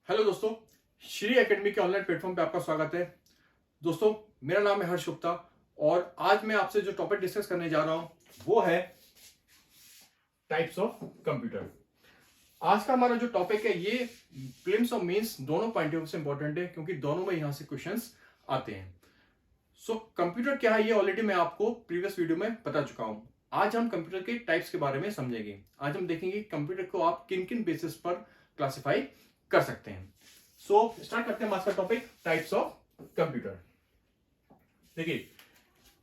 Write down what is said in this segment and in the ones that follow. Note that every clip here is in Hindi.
हेलो दोस्तों, श्री एकेडमी के ऑनलाइन प्लेटफॉर्म पे आपका स्वागत है। दोस्तों, मेरा नाम है हर्ष गुप्ता और आज मैं आपसे जो टॉपिक डिस्कस करने जा रहा हूं वो है टाइप्स ऑफ कंप्यूटर। आज का हमारा जो टॉपिक है ये प्रीलिम्स और मेंस दोनों पॉइंट ऑफ व्यू से इंपॉर्टेंट है क्योंकि दोनों में यहां से क्वेश्चंस आते हैं। सो कंप्यूटर क्या है ये ऑलरेडी मैं आपको प्रीवियस वीडियो में बता चुका हूं। आज हम कंप्यूटर के टाइप्स के बारे में समझेंगे। आज हम देखेंगे कंप्यूटर को आप किन किन बेसिस पर क्लासिफाई कर सकते हैं। सो स्टार्ट करते हैं आज का टॉपिक टाइप्स ऑफ कंप्यूटर। देखिए,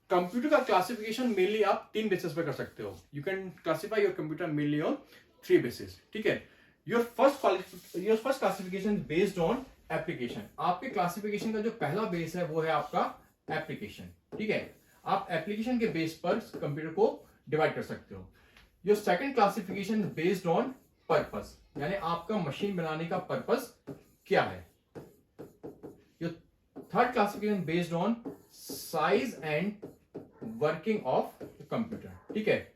कंप्यूटर का क्लासिफिकेशन मेनली आप तीन बेसिस पर कर सकते हो। You can classify your computer mainly on three bases. ठीक है, your first classification based on application. आपके क्लासिफिकेशन का जो पहला बेस है वो है आपका एप्लीकेशन। ठीक है, आप एप्लीकेशन के बेस पर कंप्यूटर को डिवाइड कर सकते हो। Your second classification based on purpose, यानी आपका मशीन बनाने का पर्पस क्या है। Your third classification based on size and working of computer. ठीक है,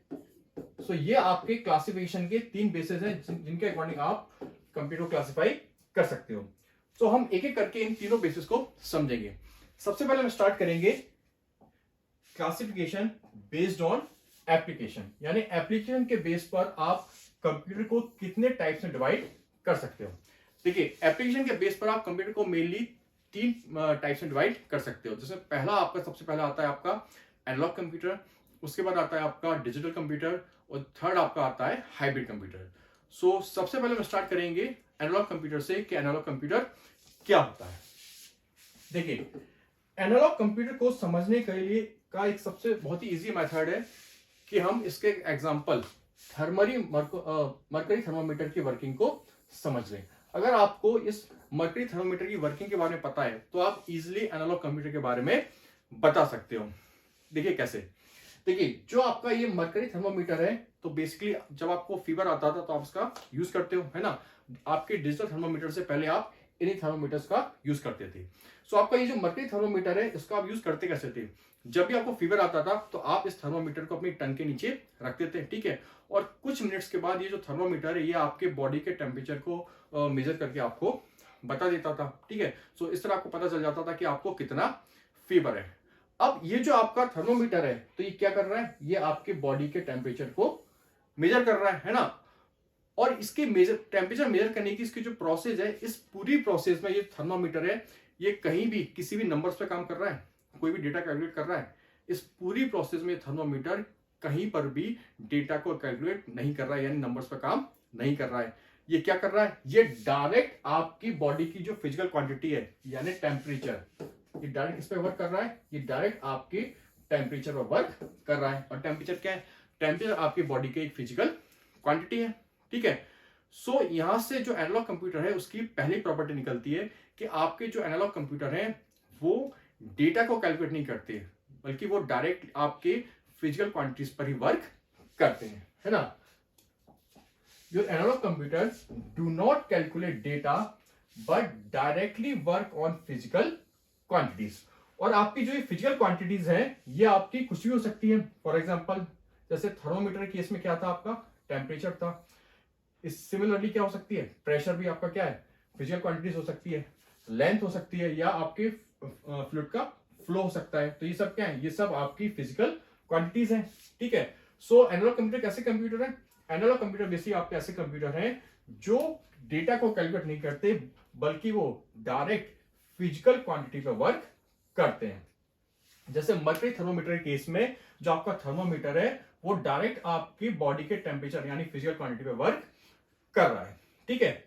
सो ये आपके क्लासिफिकेशन के तीन बेसिस हैं जिनके अकॉर्डिंग आप कंप्यूटर को क्लासिफाई कर सकते हो। सो हम एक एक करके इन तीनों बेसिस को समझेंगे। सबसे पहले हम स्टार्ट करेंगे क्लासिफिकेशन बेस्ड ऑन एप्लीकेशन, यानी एप्लीकेशन के बेस पर आप कंप्यूटर को कितने टाइप्स में डिवाइड कर सकते हो। देखिए, एप्लीकेशन के बेस पर आप कंप्यूटर को मेनली तीन टाइप्स में डिवाइड कर सकते हो। जैसे पहला आपका सबसे पहला आता है आपका एनालॉग कंप्यूटर, उसके बाद आता है आपका डिजिटल कंप्यूटर और थर्ड आपका आता है हाइब्रिड कंप्यूटर। सो सबसे पहले हम स्टार्ट करेंगे एनालॉग कंप्यूटर से कि एनालॉग कंप्यूटर क्या होता है। देखिए, एनालॉग कंप्यूटर को समझने के लिए का एक सबसे बहुत ही इजी मेथड है कि हम इसके एग्जांपल मरकरी थर्मोमीटर की वर्किंग को समझ लें। अगर आपको इस मरकरी थर्मोमीटर की वर्किंग के बारे में पता है तो आप इजीली एनालॉग कंप्यूटर के बारे में बता सकते हो। देखिए कैसे। देखिए, जो आपका ये मरकरी थर्मोमीटर है तो बेसिकली जब आपको फीवर आता था तो आप इसका यूज करते हो, है ना। आपके डिजिटल थर्मोमीटर से पहले आप इन्हीं थर्मोमीटर्स का यूज करते थे। सो आपका ये जो मरकरी थर्मोमीटर है इसका आप यूज करते कैसे थे। जब भी आपको फीवर आता था तो आप इस थर्मोमीटर को अपनी टंग के नीचे रखते थे। ठीक है, और कुछ मिनट्स के बाद ये जो थर्मोमीटर है ये आपके बॉडी के टेम्परेचर को मेजर करके आपको बता देता था। ठीक है, सो इस तरह आपको पता चल जाता था कि आपको कितना फीवर है। अब ये जो आपका थर्मोमीटर है तो ये क्या कर रहा है, ये आपके बॉडी के टेम्परेचर को मेजर कर रहा है ना। और इसके टेम्परेचर मेजर करने की इसकी जो प्रोसेस है, इस पूरी प्रोसेस में ये थर्मोमीटर है ये कहीं भी किसी भी नंबर्स पे काम कर रहा है, कोई भी डेटा कैलकुलेट कर रहा है। इस पूरी प्रोसेस में थर्मोमीटर कहीं पर भी डेटा को कैलकुलेट नहीं कर रहा है, यानी नंबर्स पे काम नहीं कर रहा है। ये क्या कर रहा है, ये डायरेक्ट आपकी बॉडी की जो फिजिकल क्वांटिटी है यानी टेम्परेचर, ये डायरेक्ट इस पे वर्क कर रहा है। ये डायरेक्ट आपके टेम्परेचर पर वर्क कर रहा है। और टेम्परेचर क्या है, टेम्परेचर आपकी बॉडी की एक फिजिकल क्वांटिटी है। ठीक है, सो यहां से जो एनालॉग कंप्यूटर है उसकी पहली प्रॉपर्टी निकलती है कि आपके जो एनालॉग कंप्यूटर है वो डेटा को कैलकुलेट नहीं करते बल्कि वो डायरेक्ट आपके फिजिकल क्वांटिटीज पर ही वर्क करते हैं, है ना। Your analogue computers do not calculate data but directly work on physical quantities. और आपकी जो ये फिजिकल क्वांटिटीज है ये आपकी कुछ भी हो सकती है। फॉर एग्जांपल जैसे थर्मोमीटर केस में क्या था, आपका टेम्परेचर था। इस सिमिलरली क्या हो सकती है, प्रेशर भी आपका क्या है, फिजिकल क्वांटिटीज हो सकती है। लेंथ हो सकती है या आपके फ्लूइड का फ्लो हो सकता है। तो ये सब क्या है, ये सब आपकी फिजिकल क्वांटिटीज हैं। ठीक है, सो एनालॉग कंप्यूटर कैसे कंप्यूटर है, एनालॉग कंप्यूटर बेसिकली आपके ऐसे कंप्यूटर हैं जो डेटा को कैलकुलेट नहीं करते बल्कि वो डायरेक्ट फिजिकल क्वांटिटी पर वर्क करते हैं। जैसे मरकरी थर्मोमीटर केस में जो आपका थर्मोमीटर है वो डायरेक्ट आपकी बॉडी के टेम्परेचर यानी फिजिकल क्वांटिटी पे वर्क कर रहा है। ठीक है,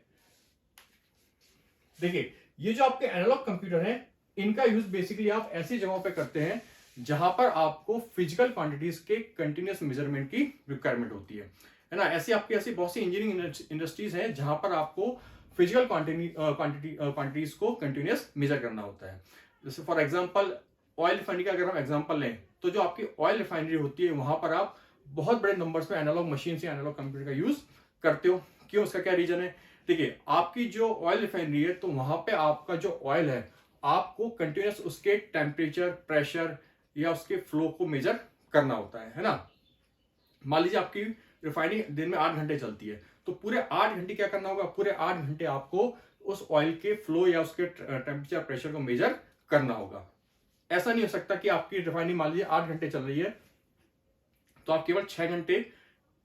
देखिए ये जो आपके एनालॉग कंप्यूटर है इनका यूज बेसिकली आप ऐसी जगहों पे करते हैं जहां पर आपको फिजिकल क्वांटिटीज के कंटिन्यूअस मेजरमेंट की रिक्वायरमेंट होती है ना। ऐसी बहुत सी इंजीनियरिंग इंडस्ट्रीज हैं जहां पर आपको फिजिकल क्वांटिटीज को कंटिन्यूअस मेजर करना होता है। जैसे फॉर एग्जांपल ऑयल रिफाइनरी का अगर हम एग्जांपल लें तो जो आपकी ऑयल रिफाइनरी होती है वहां पर आप बहुत बड़े नंबर्स में एनालॉग मशीन से एनालॉग कंप्यूटर का यूज करते हो। क्यों, उसका क्या रीजन है। देखिए, आपकी जो ऑयल रिफाइनरी है तो वहां पे आपका जो ऑयल है आपको कंटिन्यूअस उसके टेम्परेचर, प्रेशर या उसके फ्लो को मेजर करना होता है ना। मान लीजिए आपकी रिफाइनिंग दिन में 8 घंटे चलती है तो पूरे 8 घंटे क्या करना होगा, पूरे 8 घंटे आपको उस ऑयल के फ्लो या उसके टेम्परेचर प्रेशर को मेजर करना होगा। ऐसा नहीं हो सकता कि आपकी रिफाइनरी मान लीजिए 8 घंटे चल रही है तो आप केवल 6 घंटे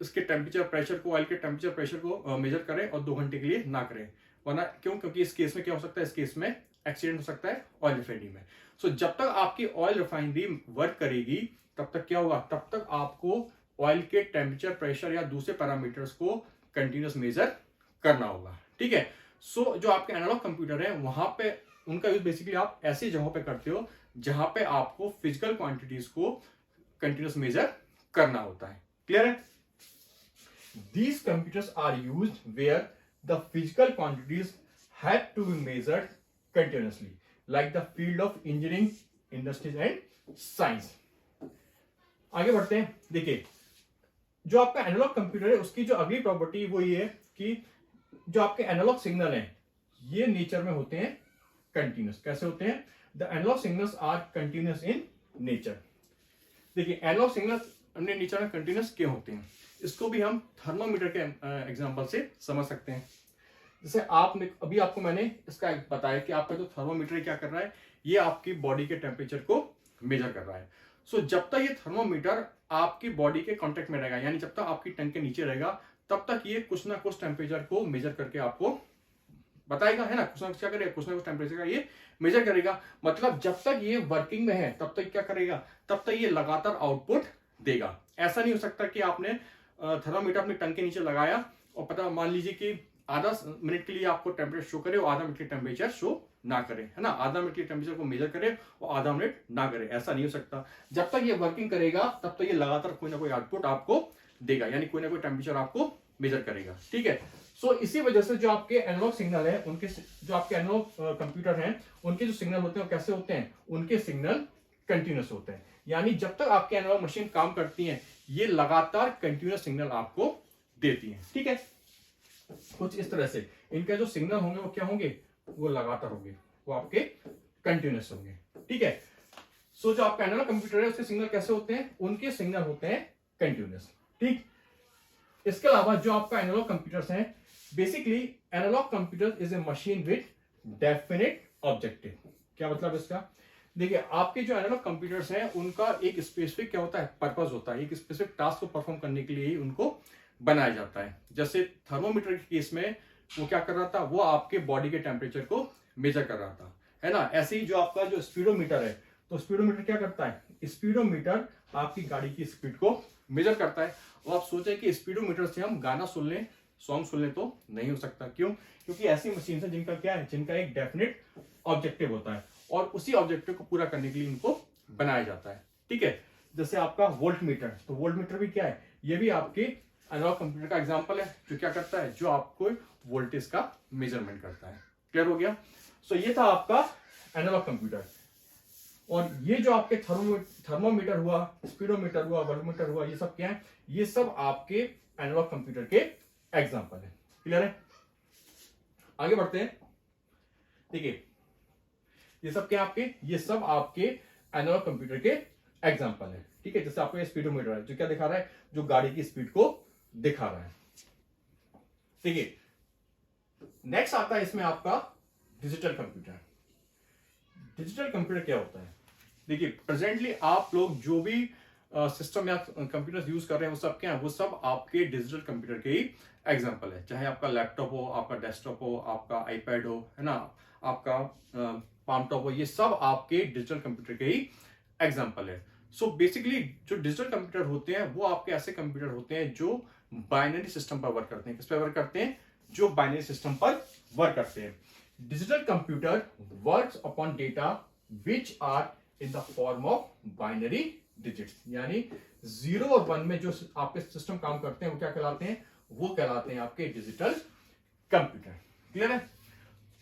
इसके टेम्परेचर प्रेशर को, ऑयल के टेम्परेचर प्रेशर को मेजर करें और 2 घंटे के लिए ना करें। वरना क्यों? क्योंकि इस केस में क्या हो सकता है, इस केस में एक्सीडेंट हो सकता है ऑयल रिफाइनरी में। सो जब तक आपकी ऑयल रिफाइनरी वर्क करेगी तब तक क्या होगा, तब तक आपको ऑयल के टेम्परेचर प्रेशर या दूसरे पैरामीटर्स को कंटिन्यूस मेजर करना होगा। ठीक है। सो जो आपके एनालॉग कंप्यूटर है वहां पे उनका यूज बेसिकली आप ऐसी जगहों पे करते हो जहां पे आपको फिजिकल क्वांटिटीज को कंटिन्यूस मेजर करना होता है। क्लियर है? These computers are used where the physical quantities have to be measured continuously, like the field of engineering, industries and science. आगे बढ़ते हैं। देखिए, जो आपका एनालॉग कंप्यूटर है उसकी जो अगली प्रॉपर्टी वो ये है कि जो आपके एनालॉग सिग्नल हैं ये नेचर में होते हैं कंटिन्यूस। कैसे होते हैं? The analogue signals are continuous in nature. देखिए, एनालॉग सिग्नल्स अपने नेचर में कंटिन्यूस क्यों होते हैं, इसको भी हम थर्मोमीटर के एग्जांपल से समझ सकते हैं। जैसे आपने अभी आपको मैंने इसका बताया कि आपका जो थर्मोमीटर क्या कर रहा है, ये आपकी बॉडी के टेम्परेचर को मेजर कर रहा है। सो जब तक ये थर्मोमीटर आपकी बॉडी के कांटेक्ट में रहेगा, यानी जब तक आपकी टंग के नीचे रहेगा, तब तक ये कुछ ना कुछ टेम्परेचर को मेजर करके आपको बताएगा, है ना। कुछ ना कुछ क्या करेगा, कुछ ना कुछ टेम्परेचर का ये मेजर करेगा। मतलब जब तक ये वर्किंग में है तब तक क्या करेगा, तब तक ये लगातार आउटपुट देगा। ऐसा नहीं हो सकता कि आपने थर्मामीटर अपने टंग के नीचे लगाया और पता मान लीजिए कि आधा मिनट के लिए आपको टेम्परेचर शो करे और आधा मिनट के टेम्परेचर शो ना करे, है ना। आधा मिनट के टेम्परेचर को मेजर करे और आधा मिनट ना करे, ऐसा नहीं हो सकता। जब तक ये वर्किंग करेगा तब तक ये लगातार कोई ना कोई आउटपुट आपको देगा, यानी कोई ना कोई टेम्परेचर आपको मेजर करेगा। ठीक है। सो इसी वजह से जो आपके एनालॉग सिग्नल है, उनके जो आपके एनालॉग कंप्यूटर हैं उनके जो सिग्नल होते हैं वो कैसे होते हैं, उनके सिग्नल कंटिन्यूस होते हैं। यानी जब तक आपके एनालॉग मशीन काम करती है ये लगातार कंटिन्यूस सिग्नल आपको देती है। ठीक है। कुछ इस तरह से इनके जो सिग्नल होंगे वो क्या होंगे, वो लगातार होंगे, वो आपके कंटिन्यूस होंगे। ठीक है। सो जो आपका एनालॉग कंप्यूटर है उसके सिग्नल कैसे होते हैं, उनके सिग्नल होते हैं कंटिन्यूस। ठीक। इसके अलावा जो आपका एनालॉग कंप्यूटर्स हैं, basically analogue computer is a machine with definite objective. क्या मतलब इसका? देखिए, आपके जो एनालॉग कंप्यूटर्स हैं उनका एक स्पेसिफिक क्या होता है, पर्पस होता है। एक स्पेसिफिक टास्क को परफॉर्म करने के लिए ही उनको बनाया जाता है। जैसे थर्मोमीटर के केस में वो क्या कर रहा था, वो आपके बॉडी के टेम्परेचर को मेजर कर रहा था, है ना। ऐसे ही जो आपका जो स्पीडोमीटर है, तो स्पीडोमीटर क्या करता है, स्पीडोमीटर आपकी गाड़ी की स्पीड को मेजर करता है। और आप सोचें कि स्पीडोमीटर से हम गाना सुन लें, सॉन्ग सुन लें, तो नहीं हो सकता। क्यों? क्योंकि ऐसी मशीन है जिनका क्या है, जिनका एक डेफिनेट ऑब्जेक्टिव होता है और उसी ऑब्जेक्टिव को पूरा करने के लिए इनको बनाया जाता है। ठीक है। जैसे आपका वोल्ट मीटर, तो वोल्ट मीटर भी क्या है, ये भी आपके एनालॉग कंप्यूटर का एग्जांपल है जो क्या करता है, जो आपको वोल्टेज का मेजरमेंट करता है। क्लियर हो गया? सो ये था आपका एनालॉग कंप्यूटर। और ये जो आपके थर्मोमीटर हुआ, स्पीडोमीटर हुआ, वोल्टमीटर हुआ, ये सब क्या है, ये सब आपके एनालॉग कंप्यूटर के एग्जांपल है। क्लियर है? आगे बढ़ते हैं। देखिए, ये सब क्या आपके, ये सब आपके एनालॉग कंप्यूटर के एग्जांपल है। ठीक है। जैसे आपको ये स्पीडोमीटर है जो क्या दिखा रहा है, जो गाड़ी की स्पीड को दिखा रहा है। देखिए, नेक्स्ट आता है इसमें आपका डिजिटल कंप्यूटर। डिजिटल कंप्यूटर क्या होता है? देखिए, प्रेजेंटली आप लोग जो भी सिस्टम या कंप्यूटर यूज कर रहे हैं वो सब क्या है, वो सब आपके डिजिटल कंप्यूटर के ही एग्जांपल है। चाहे आपका लैपटॉप हो, आपका डेस्कटॉप हो, आपका आईपैड हो, है ना, आपका पाम टॉप हो, ये सब आपके डिजिटल कंप्यूटर के ही एग्जांपल है। सो बेसिकली जो डिजिटल कंप्यूटर होते हैं वो आपके ऐसे कंप्यूटर होते हैं जो बाइनरी सिस्टम पर वर्क करते हैं। किस पर वर्क करते हैं? जो बाइनरी सिस्टम पर वर्क करते हैं। Digital computer works upon data which are in the form of binary digits, यानी 0 और 1 में जो आपके सिस्टम काम करते हैं वो क्या कहलाते हैं, वो कहलाते हैं आपके डिजिटल कंप्यूटर। क्लियर है?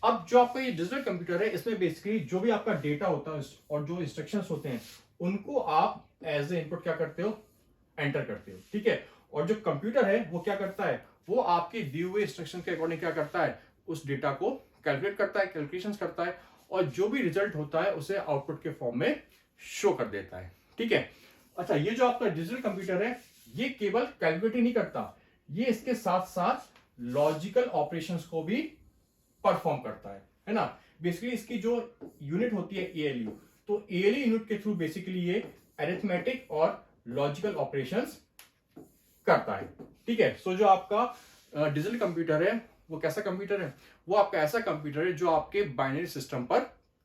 अब जो आपका ये डिजिटल कंप्यूटर है इसमें बेसिकली जो भी आपका डेटा होता है और जो इंस्ट्रक्शंस होते हैं उनको आप एज ए इनपुट क्या करते हो, एंटर करते हो। ठीक है। और जो कंप्यूटर है वो क्या करता है, वो आपके दिए हुए इंस्ट्रक्शन के अकॉर्डिंग क्या करता है, उस डेटा को कैलकुलेट करता है, कैलकुलेशंस करता है और जो भी रिजल्ट होता है उसे आउटपुट के फॉर्म में शो कर देता है। ठीक है। अच्छा, ये जो आपका डिजिटल कंप्यूटर है ये केवल कैलकुलेट ही नहीं करता, ये इसके साथ साथ लॉजिकल ऑपरेशंस को भी परफॉर्म करता है ना। बेसिकली इसकी जो यूनिट होती है एएलयू, तो एएलयू यूनिट के थ्रू बेसिकली ये अरिथमेटिक और लॉजिकल ऑपरेशंस करता है। ठीक है, सो जो आपका डिजिटल कंप्यूटर है वो कैसा कंप्यूटर है, वो आपका ऐसा कंप्यूटर है जो आपके बाइनरी सिस्टम पर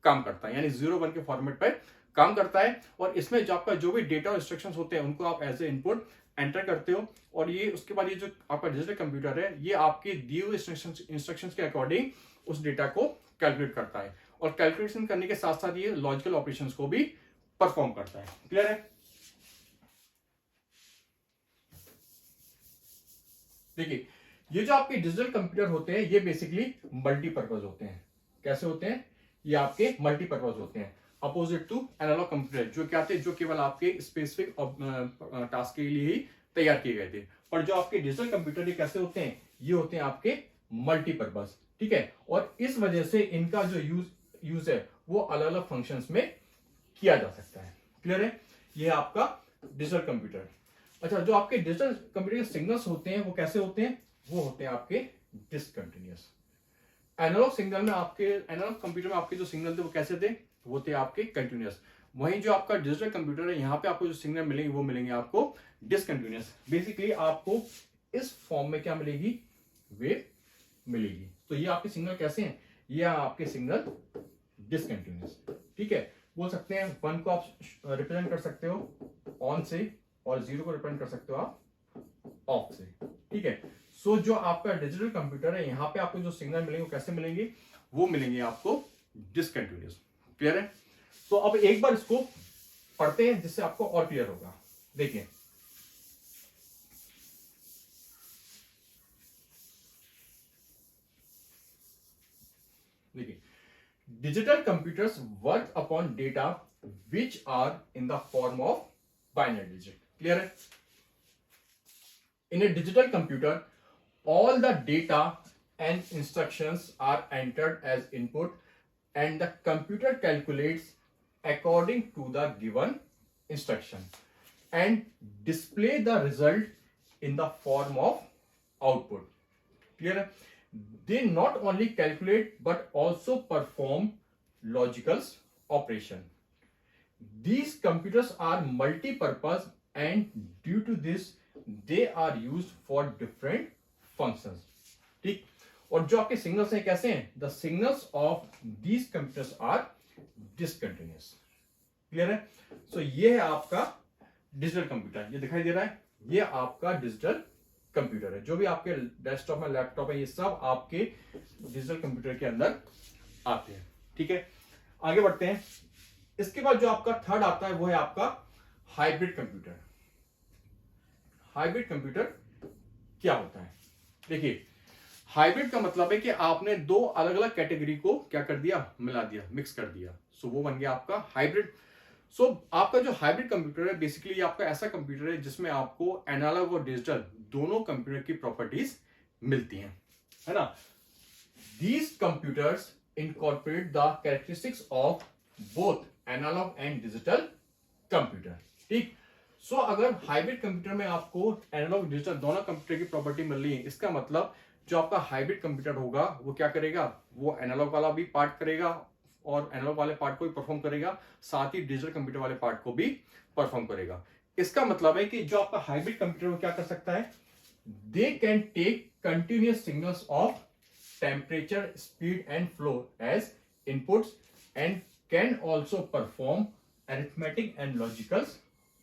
काम करता है, यानी 0-1 के फॉर्मेट पर काम करता है। और इसमें जो आपका जो भी डेटा और इंस्ट्रक्शंस होते हैं उनको आप एज ए इनपुट एंटर करते हो, और ये उसके बाद ये जो आपका डिजिटल कंप्यूटर है ये आपके दिए हुए इंस्ट्रक्शंस के अकॉर्डिंग उस डेटा को कैलकुलेट करता है, और कैलकुलेशन करने के साथ साथ ये लॉजिकल ऑपरेशंस को भी परफॉर्म करता है। क्लियर है? देखिए, ये जो आपके डिजिटल कंप्यूटर होते हैं ये बेसिकली मल्टीपर्पज होते हैं। कैसे होते हैं? ये आपके मल्टीपर्पज होते हैं, अपोजिट टू एनालॉग कंप्यूटर जो क्या थे, जो केवल आपके स्पेसिफिक टास्क के लिए ही तैयार किए गए थे। पर जो आपके डिजिटल कंप्यूटर ये कैसे होते हैं? ये होते हैं आपके मल्टीपर्पज। ठीक है, और इस वजह से इनका जो यूज है वो अलग अलग फंक्शंस में किया जा सकता है। क्लियर है? ये आपका डिजिटल कंप्यूटर। अच्छा, जो आपके डिजिटल कंप्यूटर के सिग्नल्स होते हैं वो कैसे होते हैं? वो होते हैं आपके डिसकंटिन्यूअस। एनालॉग सिग्नल में आपके एनालॉग कंप्यूटर में आपके जो सिग्नल थे वो कैसे थे? वो थे आपके कंटिन्यूअस। वहीं जो आपका डिजिटल कंप्यूटर है यहाँ पे आपको जो सिग्नल मिलेंगे वो मिलेंगे आपको डिसकंटिन्यूअस। बेसिकली आपको इस फॉर्म में क्या मिलेगी? वेव मिलेगी। तो ये आपके सिग्नल कैसे हैं? ये आपके सिग्नल डिसकंटिन्यूअस। ठीक है, बोल सकते हैं 1 को आप रिप्रेजेंट कर सकते हो ऑन से, और 0 को रिप्रेजेंट कर सकते हो आप ऑफ से। ठीक है, सो जो आपका डिजिटल कंप्यूटर है यहाँ पे आपको जो सिग्नल मिलेंगे वो कैसे मिलेंगे? वो मिलेंगे आपको डिसकंटिन्यूअस। क्लियर है? तो अब एक बार इसको पढ़ते हैं जिससे आपको और क्लियर होगा। देखिए, digital computers work upon data which are in the form of binary digit. Clear है? In a digital computer, all the data and instructions are entered as input, and the computer calculates according to the given instruction and display the result in the form of output. Clear? They not only calculate but also perform logical operation. These computers are multi-purpose, and due to this they are used for different functions. ठीक, और जो आपके सिग्नल्स हैं कैसे हैं? The signals of these computers are discontinuous. Clear है? सो ये है आपका डिजिटल कंप्यूटर। ये दिखाई दे रहा है, ये आपका डिजिटल कंप्यूटर है। जो भी आपके डेस्कटॉप में, लैपटॉप है, ये सब आपके डिजिटल कंप्यूटर के अंदर आते हैं। ठीक है, आगे बढ़ते हैं। इसके बाद जो आपका थर्ड आता है वो है आपका हाइब्रिड कंप्यूटर। हाइब्रिड कंप्यूटर क्या होता है? देखिए, हाइब्रिड का मतलब है कि आपने दो अलग अलग कैटेगरी को क्या कर दिया? मिला दिया, मिक्स कर दिया। सो वो बन गया आपका हाइब्रिड। सो आपका जो हाइब्रिड कंप्यूटर है बेसिकली आपका ऐसा कंप्यूटर है जिसमें आपको एनालॉग और डिजिटल दोनों कंप्यूटर की प्रॉपर्टीज मिलती हैं, है ना। These computers incorporate the characteristics of both analogue and digital computer. ठीक, सो अगर हाइब्रिड कंप्यूटर में आपको एनालॉग डिजिटल दोनों कंप्यूटर की प्रॉपर्टी मिल रही है, इसका मतलब जो आपका हाइब्रिड कंप्यूटर होगा वो क्या करेगा? वो एनालॉग वाला भी पार्ट करेगा और एनालॉग वाले पार्ट को भी परफॉर्म करेगा, साथ ही डिजिटल कंप्यूटर वाले पार्ट को भी परफॉर्म करेगा। इसका मतलब है कि जो आपका हाइब्रिड कंप्यूटर वो क्या कर सकता है? They can take continuous signals of temperature, speed and flow as inputs and can also perform arithmetic and logical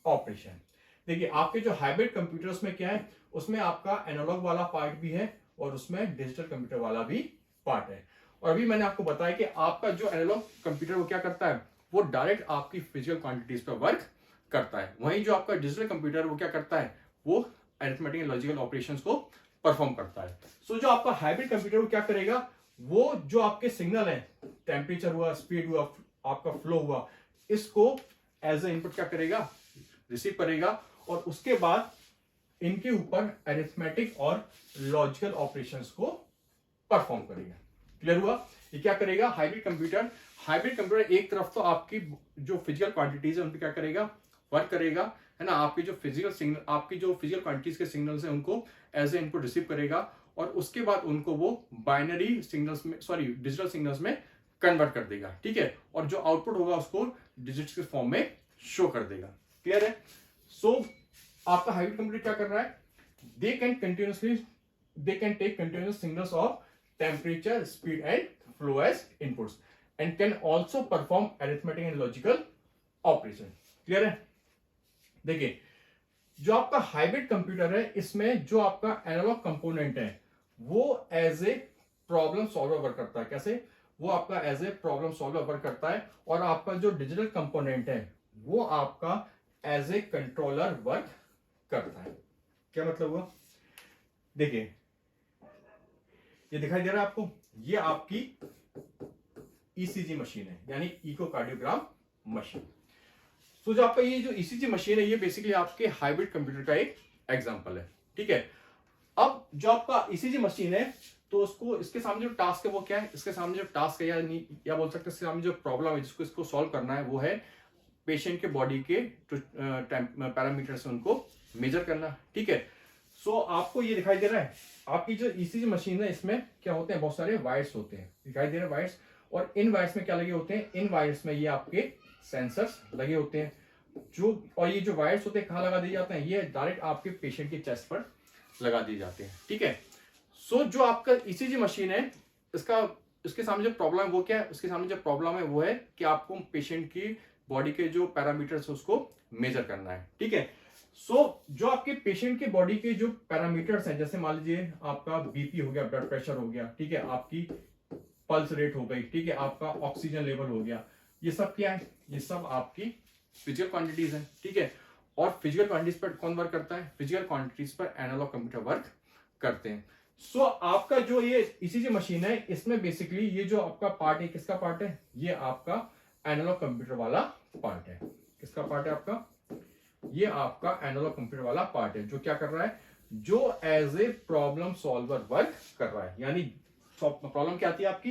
operation. देखिए, आपके जो हाइब्रिड कंप्यूटर्स में क्या है? उसमें आपका एनालॉग वाला पार्ट भी है और उसमें डिजिटल कंप्यूटर वाला भी पार्ट है। और अभी मैंने आपको बताया कि आपका जो एनालॉग कंप्यूटर वो क्या करता है? वो डायरेक्ट आपकी फिजिकल क्वांटिटीज पर वर्क करता है। वहीं जो आपका डिजिटल कंप्यूटर वो क्या करता है? वो अरिथमेटिक एंड लॉजिकल ऑपरेशंस को परफॉर्म करता है। सो जो आपका हाइब्रिड कंप्यूटर वो क्या करेगा? वो जो आपके सिग्नल है, टेम्परेचर हुआ, स्पीड हुआ, आपका फ्लो हुआ, इसको एज ए इनपुट क्या करेगा? रिसीव करेगा, और उसके बाद इनके ऊपर अरिथमेटिक और लॉजिकल ऑपरेशंस को परफॉर्म करेगा। क्लियर हुआ? ये क्या करेगा? हाइब्रिड कंप्यूटर एक तरफ तो आपकी जो फिजिकल क्वांटिटीज है उन पे क्या करेगा? वर्क करेगा, है ना। आपकी जो फिजिकल क्वांटिटीज के सिग्नल्स है उनको एज ए इनपुट रिसीव करेगा, और उसके बाद उनको वो बाइनरी सिग्नल्स में, सॉरी डिजिटल सिग्नल्स में कन्वर्ट कर देगा, ठीक है, और जो आउटपुट होगा उसको डिजिट्स के फॉर्म में शो कर देगा। क्लियर है? सो आपका हाइब्रिड कंप्यूटर क्या कर रहा है, they can take continuous signals of temperature, speed and flow as inputs and can also perform arithmetic and logical operation. Clear है? देखिए, जो आपका हाइब्रिड कंप्यूटर है, इसमें जो आपका एनालॉग कंपोनेंट है वो as a problem solver work करता है। कैसे? वो आपका as a problem solver work करता है, और आपका जो डिजिटल कंपोनेंट है वो आपका एज ए कंट्रोलर वर्क करता है। क्या मतलब हुआ? देखिए, ये दिखाई दे रहा है आपको, ये आपकी ईसीजी मशीन है, यानी इकोकार्डियोग्राम मशीन। तो जो आपका ये जो ईसीजी मशीन है, ये बेसिकली आपके हाइब्रिड कंप्यूटर का एक एग्जांपल है, ठीक है। अब जो आपका ईसीजी मशीन है, तो उसको, इसके सामने जो टास्क है वो क्या है, इसके सामने जो टास्क है, या बोल सकते हैं इसके सामने जो प्रॉब्लम है जिसको इसको सॉल्व करना है, वो है पेशेंट के बॉडी के जो पैरामीटर्स है उनको मेजर करना, ठीक है। सो आपको ये दिखाई दे रहा है, आपकी जो ईसीजी मशीन है इसमें क्या होते हैं, बहुत सारे वायर्स होते हैं, दिखाई दे रहे हैं वायर्स, और इन वायर्स में क्या लगे होते हैं, इन वायर्स में ये आपके सेंसर्स लगे होते हैं, जो, और ये जो वायर्स होते हैं कहाँ लगा दिए जाते हैं, ये डायरेक्ट आपके पेशेंट के चेस्ट पर लगा दिए जाते हैं, ठीक है। सो जो आपका ईसीजी मशीन है, इसके सामने जो प्रॉब्लम है वो क्या है, उसके सामने जो प्रॉब्लम है वो है कि आपको पेशेंट की बॉडी के जो पैरामीटर्स है उसको मेजर करना है, ठीक है। सो जो आपके पेशेंट के बॉडी के जो पैरामीटर्स हैं, जैसे मान लीजिए आपका बीपी हो गया, ब्लड प्रेशर हो गया, ठीक है, आपकी पल्स रेट हो गई, ठीक है, आपका ऑक्सीजन लेवल हो गया, ये सब क्या है, ये सब आपकी फिजिकल क्वांटिटीज है, ठीक है। और फिजिकल क्वांटिटीज पर कौन वर्क करता है, फिजिकल क्वांटिटीज पर एनालॉग कंप्यूटर वर्क करते हैं। सो आपका जो ये ईसीजी मशीन है, इसमें बेसिकली ये जो आपका पार्ट है, किसका पार्ट है, ये आपका एनालॉग कंप्यूटर वाला पार्ट है। किसका पार्ट है आपका, ये आपका एनालॉग कंप्यूटर वाला पार्ट है, जो क्या कर रहा है, जो as a problem solver work कर रहा है। यानी प्रॉब्लम क्या आती है आपकी,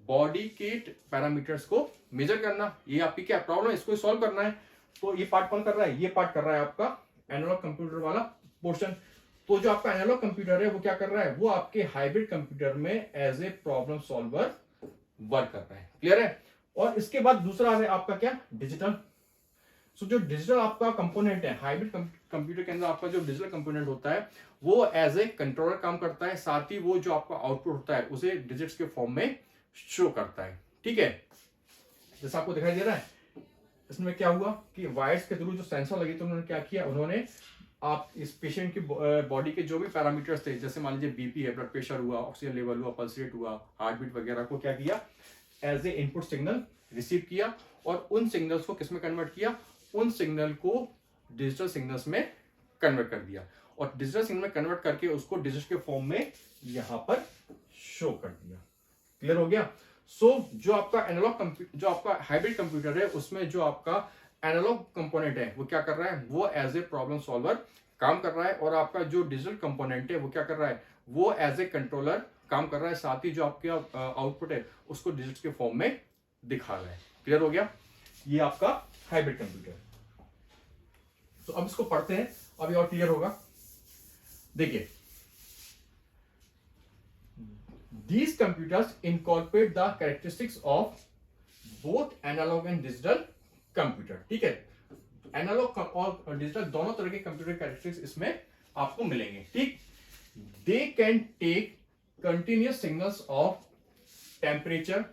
बॉडी के पैरामीटर्स को मेजर करना, ये आपकी क्या प्रॉब्लम है, इसको सॉल्व करना है। तो ये पार्ट कौन कर रहा है, ये पार्ट कर रहा है आपका एनालॉग कंप्यूटर वाला पोर्शन। तो जो आपका एनालॉग कंप्यूटर है वो क्या कर रहा है, वो आपके हाइब्रिड कंप्यूटर में as a problem solver work कर रहा है। क्लियर है? और इसके बाद दूसरा है आपका क्या, डिजिटल। सो जो डिजिटल आपका कंपोनेंट है हाइब्रिड कंप्यूटर के अंदर, आपका जो डिजिटल कंपोनेंट होता है वो एज ए कंट्रोलर काम करता है, साथ ही वो जो आपका आउटपुट होता है उसे डिजिट्स के फॉर्म में शो करता है, ठीक है। जैसा आपको दिखाई दे रहा है, इसमें क्या हुआ कि वायर्स के थ्रू जो सेंसर लगे थे, उन्होंने क्या किया, उन्होंने आप इस पेशेंट की बॉडी के जो भी पैरामीटर्स थे, जैसे मान लीजिए बीपी है, ब्लड प्रेशर हुआ, ऑक्सीजन लेवल हुआ, पल्स रेट हुआ, हार्ट बीट वगैरह को क्या किया, as a input signal receive किया, और उन सिग्नल्स को किसमें कन्वर्ट किया, उन सिग्नल को डिजिटल सिग्नल्स में कन्वर्ट कर दिया, और डिजिटल सिग्नल में कन्वर्ट करके उसको डिजिट के फॉर्म में यहां पर शो कर दिया। क्लियर हो गया? सो जो आपका एनालॉग जो आपका हाइब्रिड कंप्यूटर है, उसमें जो आपका एनालॉग कंपोनेंट है वो क्या कर रहा है, वो एज ए प्रॉब्लम सॉल्वर काम कर रहा है, और आपका जो डिजिटल कंपोनेंट है वो क्या कर रहा है, वो एज ए कंट्रोलर काम कर रहा है, साथ ही जो आपके आउटपुट है उसको डिजिट्स के फॉर्म में दिखा रहा है। क्लियर हो गया? ये आपका हाइब्रिड कंप्यूटर। तो अब इसको पढ़ते हैं, अभी और क्लियर होगा। देखिए, these computers incorporate the characteristics of both analog and digital computer, ठीक है। एनालॉग और डिजिटल दोनों तरह के कंप्यूटर कैरेक्टरिस्टिक्स इसमें आपको मिलेंगे, ठीक। They can take continuous signals of temperature,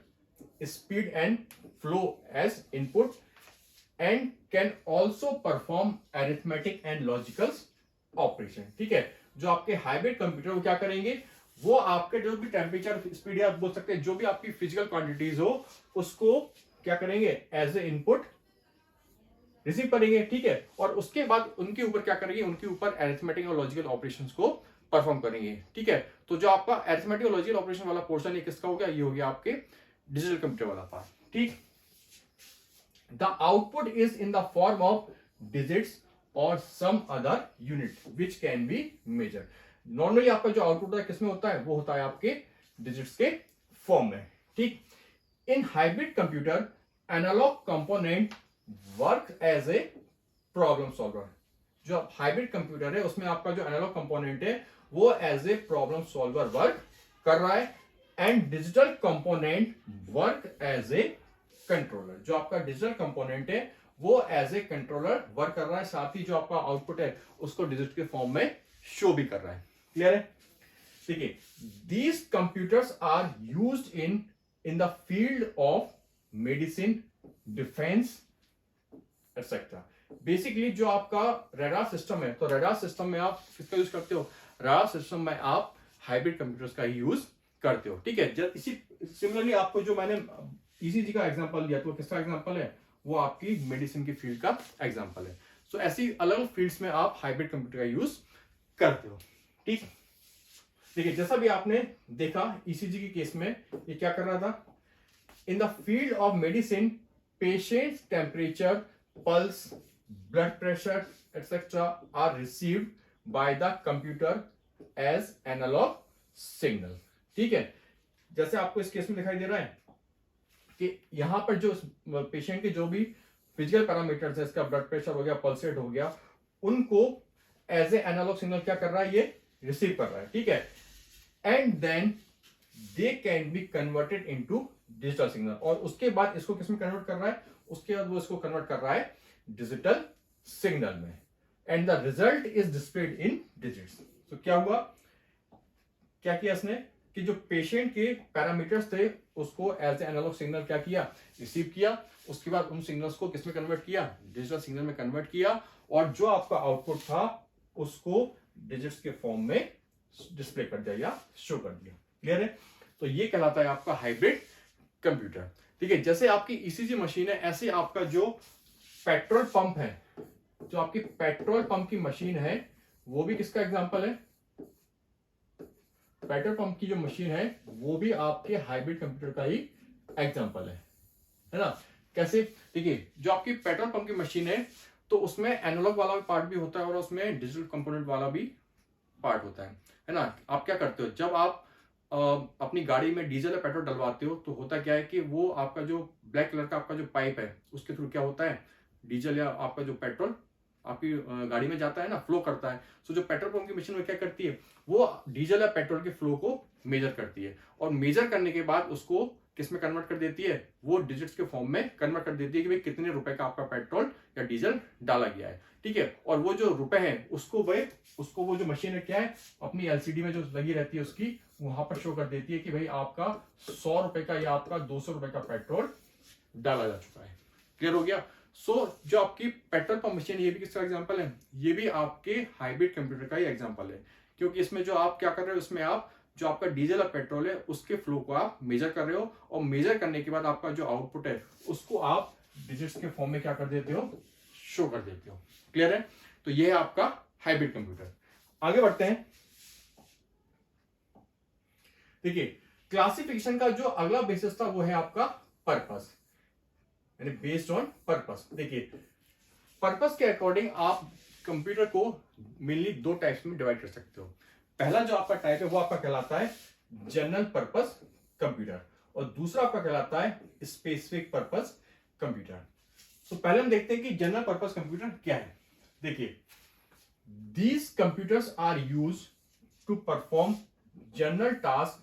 speed and flow as input and can also perform arithmetic and logical operation, ठीक है। जो आपके हाइब्रिड कंप्यूटर वो क्या करेंगे, वो आपके जो भी टेम्परेचर, स्पीड, या बोल सकते हैं जो भी आपकी फिजिकल क्वांटिटीज हो उसको क्या करेंगे, एज ए इनपुट रिसीव करेंगे, ठीक है। और उसके बाद उनके ऊपर क्या करेंगे, उनके ऊपर अरिथमेटिक और लॉजिकल ऑपरेशंस को परफॉर्म करेंगे, ठीक है। तो जो आपका अरिथमेटिक और लॉजिकल ऑपरेशन वाला पोर्शन है किसका हो गया, ये हो गया आपके डिजिटल कंप्यूटर वाला पार्ट, ठीक। The output is in the form of digits और some other unit which can be measure. Normally आपका जो आउटपुट है किसमें होता है, वो होता है आपके डिजिट्स के फॉर्म में, ठीक। In hybrid computer analog component work as a problem solver. जो हाइब्रिड कंप्यूटर है उसमें आपका जो एनालॉग कंपोनेंट है वो as a problem solver work कर रहा है, and digital component work as a controller. जो आपका डिजिटल कंपोनेंट है वो एज ए कंट्रोलर वर्क कर रहा है, साथ ही जो आपका आउटपुट है उसको डिजिट के फॉर्म में शो भी कर रहा है। क्लियर है? देखिए, these computers are used in the field of medicine, defence etcetera. Basically जो आपका रडार सिस्टम है, तो रडार सिस्टम में आप किसका यूज करते हो? रडार सिस्टम में आप हाइब्रिड कंप्यूटर्स का ही यूज करते हो। ठीक है, जब इसी सिमिलरली आपको जो मैंने ईसीजी का एग्जांपल दिया, तो किसका एग्जांपल है? वो आपकी मेडिसिन की फील्ड का एग्जांपल है। सो ऐसी अलग अलग फील्ड्स में आप हाइब्रिड कंप्यूटर का यूज करते हो। ठीक, देखिए जैसा भी आपने देखा ईसीजी के केस में ये क्या कर रहा था? In the field of medicine, patients temperature, pulse, blood pressure etcetera are received by the computer as analog signal. ठीक है, जैसे आपको इस केस में दिखाई दे रहा है कि यहां पर जो पेशेंट के जो भी फिजिकल पैरामीटर्स है, इसका ब्लड प्रेशर हो गया, पल्स रेट हो गया, उनको एज ए एनालॉग सिग्नल क्या कर रहा है? ये रिसीव कर रहा है। ठीक है, and then they can be converted into digital signal, और उसके बाद इसको किसमें कन्वर्ट कर रहा है? उसके बाद वो इसको कन्वर्ट कर रहा है डिजिटल सिग्नल में, and the result is displayed in digits. तो क्या हुआ, क्या किया इसने कि जो पेशेंट के पैरामीटर्स थे उसको एज ए एनालॉग सिग्नल क्या किया? रिसीव किया। उसके बाद उन सिग्नल्स को किसमें कन्वर्ट किया? डिजिटल सिग्नल में कन्वर्ट किया, और जो आपका आउटपुट था उसको डिजिट्स के फॉर्म में डिस्प्ले कर दिया या शो कर दिया। क्लियर है? तो ये कहलाता है आपका हाइब्रिड कंप्यूटर। ठीक है, जैसे आपकी ईसीजी मशीन है, ऐसे आपका जो पेट्रोल पंप है, जो आपकी पेट्रोल पंप की मशीन है, वो भी किसका एग्जांपल है? पेट्रोल पंप की जो मशीन है वो भी आपके हाइब्रिड कंप्यूटर का ही एग्जांपल है ना? कैसे? देखिए, जो आपकी पेट्रोल पंप की मशीन है तो उसमें एनालॉग वाला पार्ट भी होता है और उसमें डिजिटल कंपोनेंट वाला भी पार्ट होता है ना? आप क्या करते हो, जब आप अपनी गाड़ी में डीजल या पेट्रोल डलवाते हो तो होता क्या है कि वो आपका जो ब्लैक कलर का आपका जो पाइप है उसके थ्रू क्या होता है, डीजल या आपका जो पेट्रोल आपकी गाड़ी में जाता है ना, फ्लो करता है। सो जो पेट्रोल पंप की मशीन में क्या करती है, वो डीजल या पेट्रोल के फ्लो को मेजर करती है, और मेजर करने के बाद उसको किस में कन्वर्ट कर देती है? वो डिजिट्स के फॉर्म में कन्वर्ट कर देती है कि भाई कितने रुपए का आपका पेट्रोल या डीजल डाला गया है। ठीक है, और वो जो रुपए हैं उसको वो जो मशीन है क्या है, अपनी एलसीडी में जो लगी रहती है उसकी वहां पर शो कर देती है कि भाई आपका 100 रुपए का या आपका 200 रुपए का पेट्रोल डाला जा चुका है। क्लियर हो गया? जो आपकी पेट्रोल पंप मशीन, ये भी किसका एग्जांपल है? ये भी आपके हाइब्रिड कंप्यूटर का ही एग्जांपल है, क्योंकि इसमें जो आप क्या कर रहे हो, इसमें आप जो आपका डीजल और पेट्रोल है उसके फ्लो को आप मेजर कर रहे हो, और मेजर करने के बाद आपका जो आउटपुट है उसको आप डिजिट्स के फॉर्म में क्या कर देते हो? शो कर देते हो। क्लियर है? तो ये है आपका हाइब्रिड कंप्यूटर। आगे बढ़ते हैं। देखिए, क्लासिफिकेशन का जो अगला बेसिस था वो है आपका पर्पस, यानी बेस्ड ऑन पर्पस। देखिए, पर्पस के अकॉर्डिंग आप कंप्यूटर को मेनली दो टाइप्स में डिवाइड कर सकते हो। पहला जो आपका टाइप है वो आपका कहलाता है जनरल पर्पस कंप्यूटर, और दूसरा आपका कहलाता है स्पेसिफिक पर्पस कंप्यूटर। तो पहले हम देखते हैं कि जनरल पर्पस कंप्यूटर क्या है। देखिए, these computers are used to perform general tasks.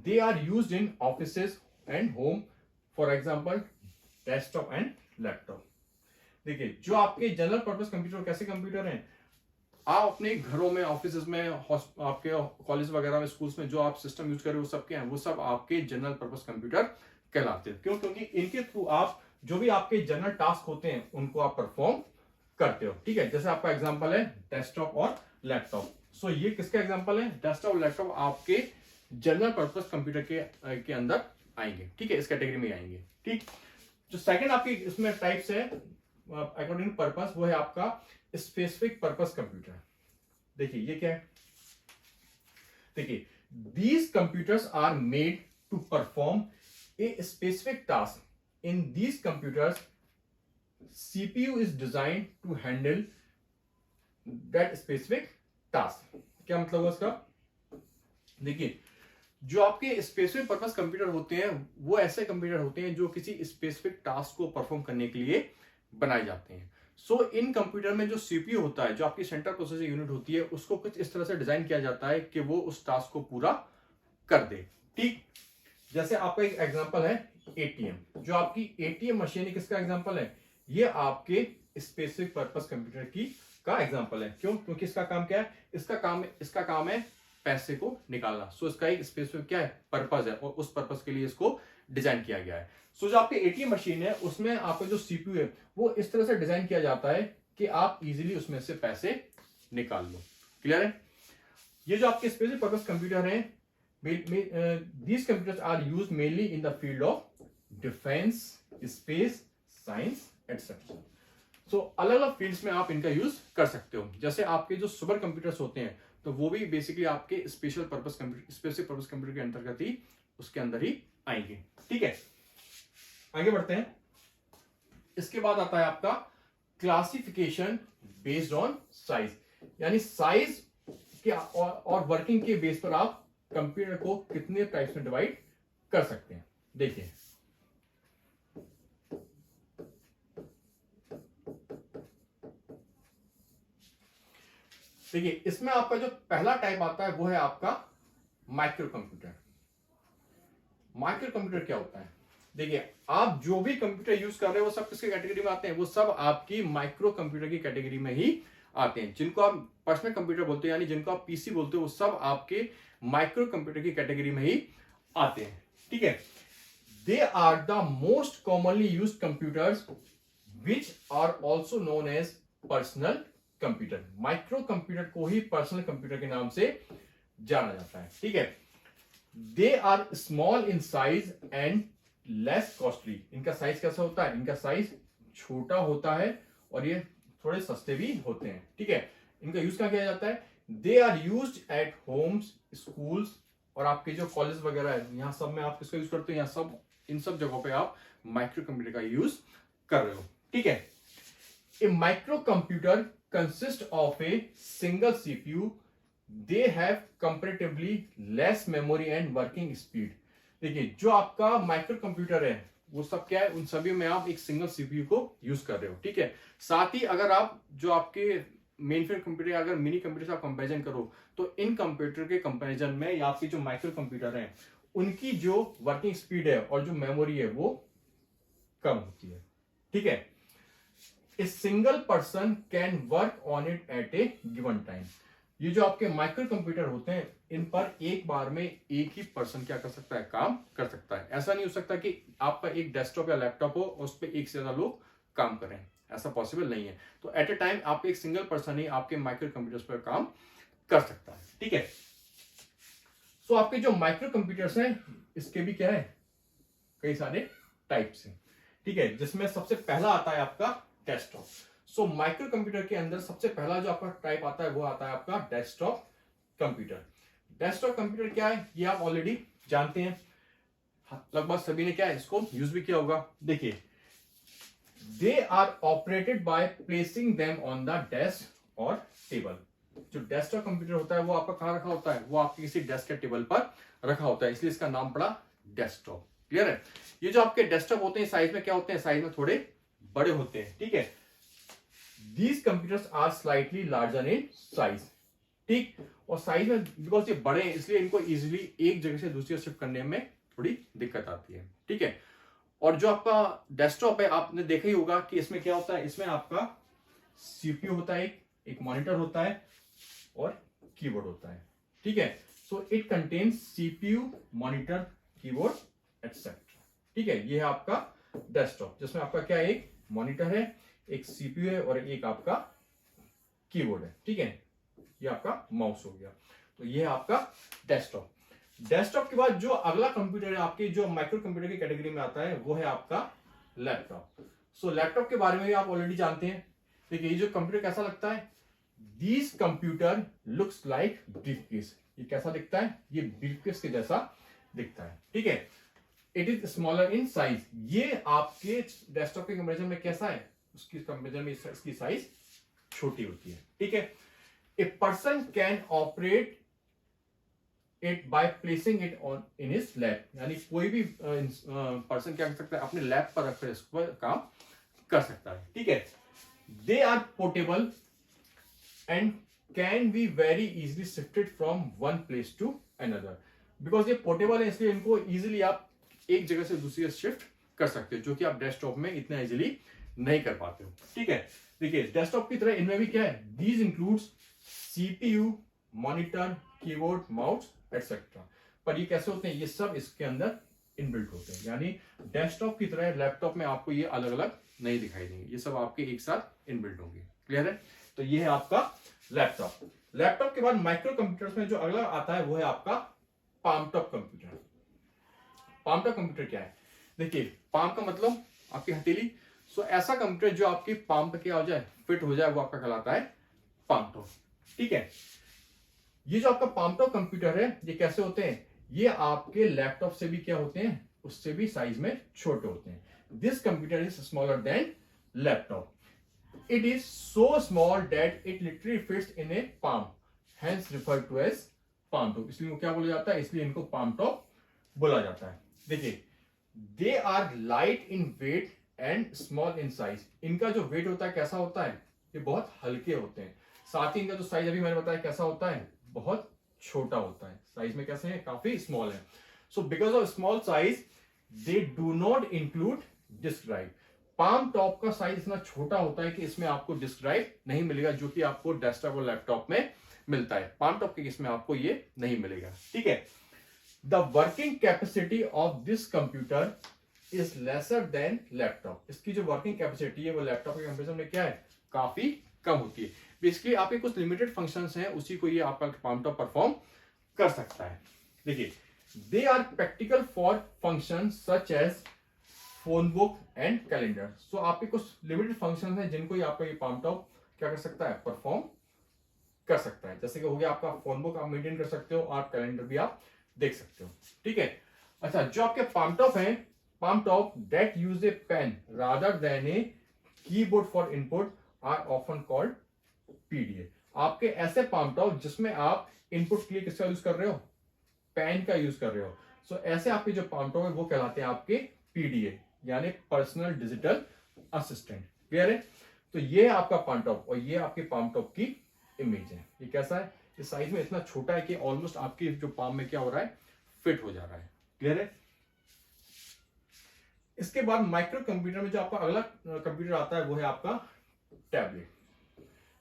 They are used in offices and home, for example desktop and laptop. देखिए, जो आपके जनरल पर्पस कंप्यूटर कैसे कंप्यूटर हैं, आप अपने घरों में, ऑफिसेज में, आपके कॉलेज वगैरह में, स्कूल्स में जो आप सिस्टम यूज कर रहे हो सब क्या है, वो सब आपके जनरल पर्पस कंप्यूटर कहलाते हैं। क्यों? क्योंकि इनके थ्रू आप जो भी आपके जनरल टास्क होते हैं उनको आप परफॉर्म करते हो। ठीक है, जैसे आपका एग्जांपल है डेस्कटॉप और लैपटॉप। सो ये किसका एग्जांपल है? डेस्कटॉप और लैपटॉप आपके जनरल पर्पस कंप्यूटर के अंदर आएंगे। ठीक है, इस कैटेगरी में आएंगे। ठीक, जो सेकंड आपकी इसमें टाइप्स है अकॉर्डिंग टू पर्पस, वो है आपका स्पेसिफिक पर्पस कंप्यूटर। देखिए ये क्या है? देखिए, these computers are made to perform a specific task. In these computers, CPU is designed to handle that specific task. क्या मतलब है उसका? देखिए, जो आपके स्पेसिफिक पर्पस कंप्यूटर होते हैं वो ऐसे कंप्यूटर होते हैं जो किसी स्पेसिफिक टास्क को परफॉर्म करने के लिए बनाए जाते हैं। सो इन कंप्यूटर में जो सीपीयू होता है, जो आपकी सेंट्रल प्रोसेसिंग यूनिट होती है, उसको कुछ इस तरह से डिजाइन किया जाता है कि वो उस टास्क को पूरा कर दे। ठीक, जैसे आपका एक एग्जांपल है एटीएम। जो आपकी एटीएम मशीन है, किसका एग्जांपल है? ये आपके स्पेसिफिक पर्पस कंप्यूटर की का एग्जांपल है। क्यों? क्योंकि इसका काम क्या है? इसका काम है पैसे को निकालना। सो इसका एक स्पेसिफिक क्या है? पर्पस है, और उस पर्पस के लिए इसको डिजाइन किया गया है। सो जो आपकी एटीएम मशीन है, उसमें आपका जो सीपीयू है वो इस तरह से डिजाइन किया जाता है कि आप इजीली उसमें से पैसे निकाल लो। क्लियर है? ये जो आपके स्पेसिफिक पर्पस कंप्यूटर हैं, these computers are used mainly in the field of defense, space, science, etc. So अलग अलग फील्ड्स में आप इनका यूज कर सकते हो। जैसे आपके जो सुपर कंप्यूटर्स होते हैं, तो वो भी बेसिकली आपके स्पेसिफिक पर्पस कंप्यूटर के अंतर्गत ही, उसके अंदर ही आएंगे। ठीक है, आगे बढ़ते हैं। इसके बाद आता है आपका क्लासिफिकेशन बेस्ड ऑन साइज, यानी साइज के और वर्किंग के बेस पर आप कंप्यूटर को कितने टाइप्स में डिवाइड कर सकते हैं। देखिए, इसमें आपका जो पहला टाइप आता है वो है आपका माइक्रो कंप्यूटर। माइक्रो कंप्यूटर क्या होता है? देखिए, आप जो भी कंप्यूटर यूज कर रहे हो वो सब किसके कैटेगरी में आते हैं? वो सब आपकी माइक्रो कंप्यूटर की कैटेगरी में ही आते हैं। जिनको आप पर्सनल कंप्यूटर बोलते हैं, यानी जिनको आप पीसी बोलते हो, वो सब आपके माइक्रो कंप्यूटर की कैटेगरी में ही आते हैं। ठीक है, they are the most commonly use computers which are also known as personal computer. Micro computer को ही पर्सनल कंप्यूटर के नाम से जाना जाता है। ठीक है, they are small in size and less costly. इनका साइज कैसा होता है? इनका साइज छोटा होता है और ये थोड़े सस्ते भी होते हैं। ठीक है, इनका यूज क्या किया जाता है? They are use at homes, schools, और आपके जो कॉलेज वगैरह है, यहाँ सब में आप किसका यूज करते हो? यहाँ सब, इन सब जगहों पे आप माइक्रो कंप्यूटर का यूज कर रहे हो। ठीक है, a micro computer consist of a single CPU, they have comparatively less memory and working speed. देखिए, जो आपका माइक्रो कंप्यूटर है वो सब क्या है? उन सभी में आप एक सिंगल सीपीयू को यूज कर रहे हो। ठीक है, साथ ही अगर आप जो आपके मेन फ्रेम कंप्यूटर, अगर मिनी कंप्यूटर से आप कंपेरिजन करो, तो इन कंप्यूटर के कंपेरिजन में या आपके जो माइक्रो कंप्यूटर है उनकी जो वर्किंग स्पीड है और जो मेमोरी है वो कम होती है। ठीक है, a single person can work on it at a given time. ये जो आपके माइक्रो कंप्यूटर होते हैं, इन पर एक बार में एक ही पर्सन क्या कर सकता है? काम कर सकता है। ऐसा नहीं हो सकता कि आपका एक डेस्कटॉप या लैपटॉप हो और उस पर एक से ज्यादा लोग काम करें, ऐसा पॉसिबल नहीं है। तो एट ए टाइम आप एक सिंगल पर्सन ही आपके माइक्रो कंप्यूटर्स पर काम कर सकता है। ठीक है, सो आपके जो माइक्रो कंप्यूटर्स हैं, इसके भी क्या है? कई सारे टाइप्स हैं। ठीक है, जिसमें सबसे पहला आता है आपका डेस्कटॉप। सो माइक्रो कंप्यूटर के अंदर सबसे पहला जो आपका टाइप आता है वो आता है आपका डेस्कटॉप कंप्यूटर। डेस्कटॉप कंप्यूटर क्या है? ये आप ऑलरेडी जानते हैं, लगभग सभी ने क्या है इसको यूज भी किया होगा। देखिए, they are operated by placing them on the desk और टेबल। जो डेस्कटॉप कंप्यूटर होता है वो आपका कहां रखा होता है? वो आपके किसी डेस्क या टेबल पर रखा होता है, इसलिए इसका नाम पड़ा डेस्कटॉप। क्लियर है? ये जो आपके डेस्कटॉप होते हैं साइज में क्या होते हैं? साइज में थोड़े बड़े होते हैं। ठीक है, These computers are slightly larger in size. ठीक, और साइज में बिकॉज ये बड़े हैं इसलिए इनको इजीली एक जगह से दूसरी शिफ्ट करने में थोड़ी दिक्कत आती है। ठीक है, और जो आपका डेस्कटॉप है आपने देखा ही होगा कि इसमें क्या होता है? इसमें आपका सीपीयू होता है, एक मॉनिटर होता है और कीबोर्ड होता है। ठीक है, so it contains CPU, monitor, keyboard etcetera. ठीक है, ये है आपका डेस्कटॉप, जिसमें आपका क्या है? एक मॉनिटर है, एक सीपीयू है और एक आपका कीबोर्ड है। ठीक है, ये आपका माउस हो गया। तो ये है आपका डेस्कटॉप। डेस्कटॉप के बाद जो अगला कंप्यूटर है आपके जो माइक्रो कंप्यूटर की कैटेगरी में आता है वो है आपका लैपटॉप। सो लैपटॉप के बारे में भी आप ऑलरेडी जानते हैं। देखिए, ये जो कंप्यूटर कैसा लगता है? This computer looks like briefcase. ये कैसा दिखता है? ये ब्रीफकेस के जैसा दिखता है। ठीक है, it is smaller in size. ये आपके डेस्कटॉप के कंपेरिजन में कैसा है? उसकी कंपेरिजन में इसकी साइज छोटी होती है। ठीक है, a person can operate it by placing it on in his lap. यानी कोई भी पर्सन क्या कर सकता है? अपने लैप पर रखकर इस पर काम कर सकता है। ठीक है, they are portable and can be very easily shifted from one place to another. Because ये पोर्टेबल है इसलिए इनको इजिली आप एक जगह से दूसरी जगह शिफ्ट कर सकते हो, जो कि आप डेस्कटॉप में इतना इजिली नहीं कर पाते हो। ठीक है, देखिए डेस्कटॉप की तरह इनमें भी क्या है, these includes CPU, monitor, keyboard, mouse etcetera. पर ये कैसे होते हैं, ये सब इसके अंदर इनबिल्ट होते हैं, यानी डेस्कटॉप की तरह लैपटॉप में आपको ये अलग अलग नहीं दिखाई देंगे, ये सब आपके एक साथ इनबिल्ट होंगे। क्लियर है, तो ये है आपका लैपटॉप। लैपटॉप के बाद माइक्रो कंप्यूटर्स में जो अगला आता है वो है आपका palm top computer. Palm top computer क्या है, देखिए पाम का मतलब आपकी हथेली, सो ऐसा कंप्यूटर जो आपकी पाम पे क्या हो जाए, फिट हो जाए, वो आपका कहलाता है पाम टॉप। ठीक है, ये जो आपका पाम टॉप कंप्यूटर है ये कैसे होते हैं, ये आपके लैपटॉप से भी क्या होते हैं, उससे भी साइज में छोटे होते हैं। This computer is smaller than laptop. It is so small that it literally fits in a palm, hence referred to as palm top। इसलिए वो क्या बोला जाता है, इसलिए इनको palm top बोला जाता है। देखिए, they are light in weight and small in size। इनका जो वेट होता है कैसा होता है, ये बहुत हल्के होते हैं। साथ ही इनका जो साइज अभी मैंने बताया कैसा होता है, बहुत छोटा होता है। साइज में कैसे है, काफी स्मॉल है। So because of small size they do not include disk drive. Palm top का साइज इतना छोटा होता है कि इसमें आपको डिस्क ड्राइव नहीं मिलेगा, जो कि आपको डेस्कटॉप और लैपटॉप में मिलता है। पाम टॉप के केस में आपको ये नहीं मिलेगा। ठीक है, the working capacity of this computer is lesser than laptop. इसकी जो वर्किंग कैपेसिटी है वो लैपटॉप के कंपेरिजन में क्या है, काफी कम होती है। बेसिकली आपके कुछ लिमिटेड फंक्शंस हैं, उसी को ये आपका पाम टॉप परफॉर्म कर सकता है। देखिए, they are practical for function such as phone book and calendar. So आपके कुछ लिमिटेड फंक्शन हैं जिनको आपका ये पाम टॉप क्या कर सकता है, परफॉर्म कर सकता है। जैसे कि हो गया आपका फोन बुक आप मेंटेन कर सकते हो और कैलेंडर भी आप देख सकते हो। ठीक है, अच्छा जो आपके पाम टॉप है, palm top that use a pen rather than a keyboard for input are often called PDA. आपके ऐसे पाम टॉप जिसमें आप इनपुट के लिए किसका यूज कर रहे हो, पेन का यूज कर रहे हो। सो ऐसे आपके जो पाम टॉप है वो कहलाते हैं आपके पीडीए, यानी पर्सनल डिजिटल असिस्टेंट। क्लियर है, तो ये है आपका पाम टॉप और ये आपके पाम टॉप की इमेज है। ये कैसा है, इस साइज में इतना छोटा है कि ऑलमोस्ट आपकी जो पाम में क्या हो रहा है, फिट हो जा रहा है। क्लियर है, इसके बाद माइक्रो कंप्यूटर में जो आपका अगला कंप्यूटर आता है वो है आपका टैबलेट।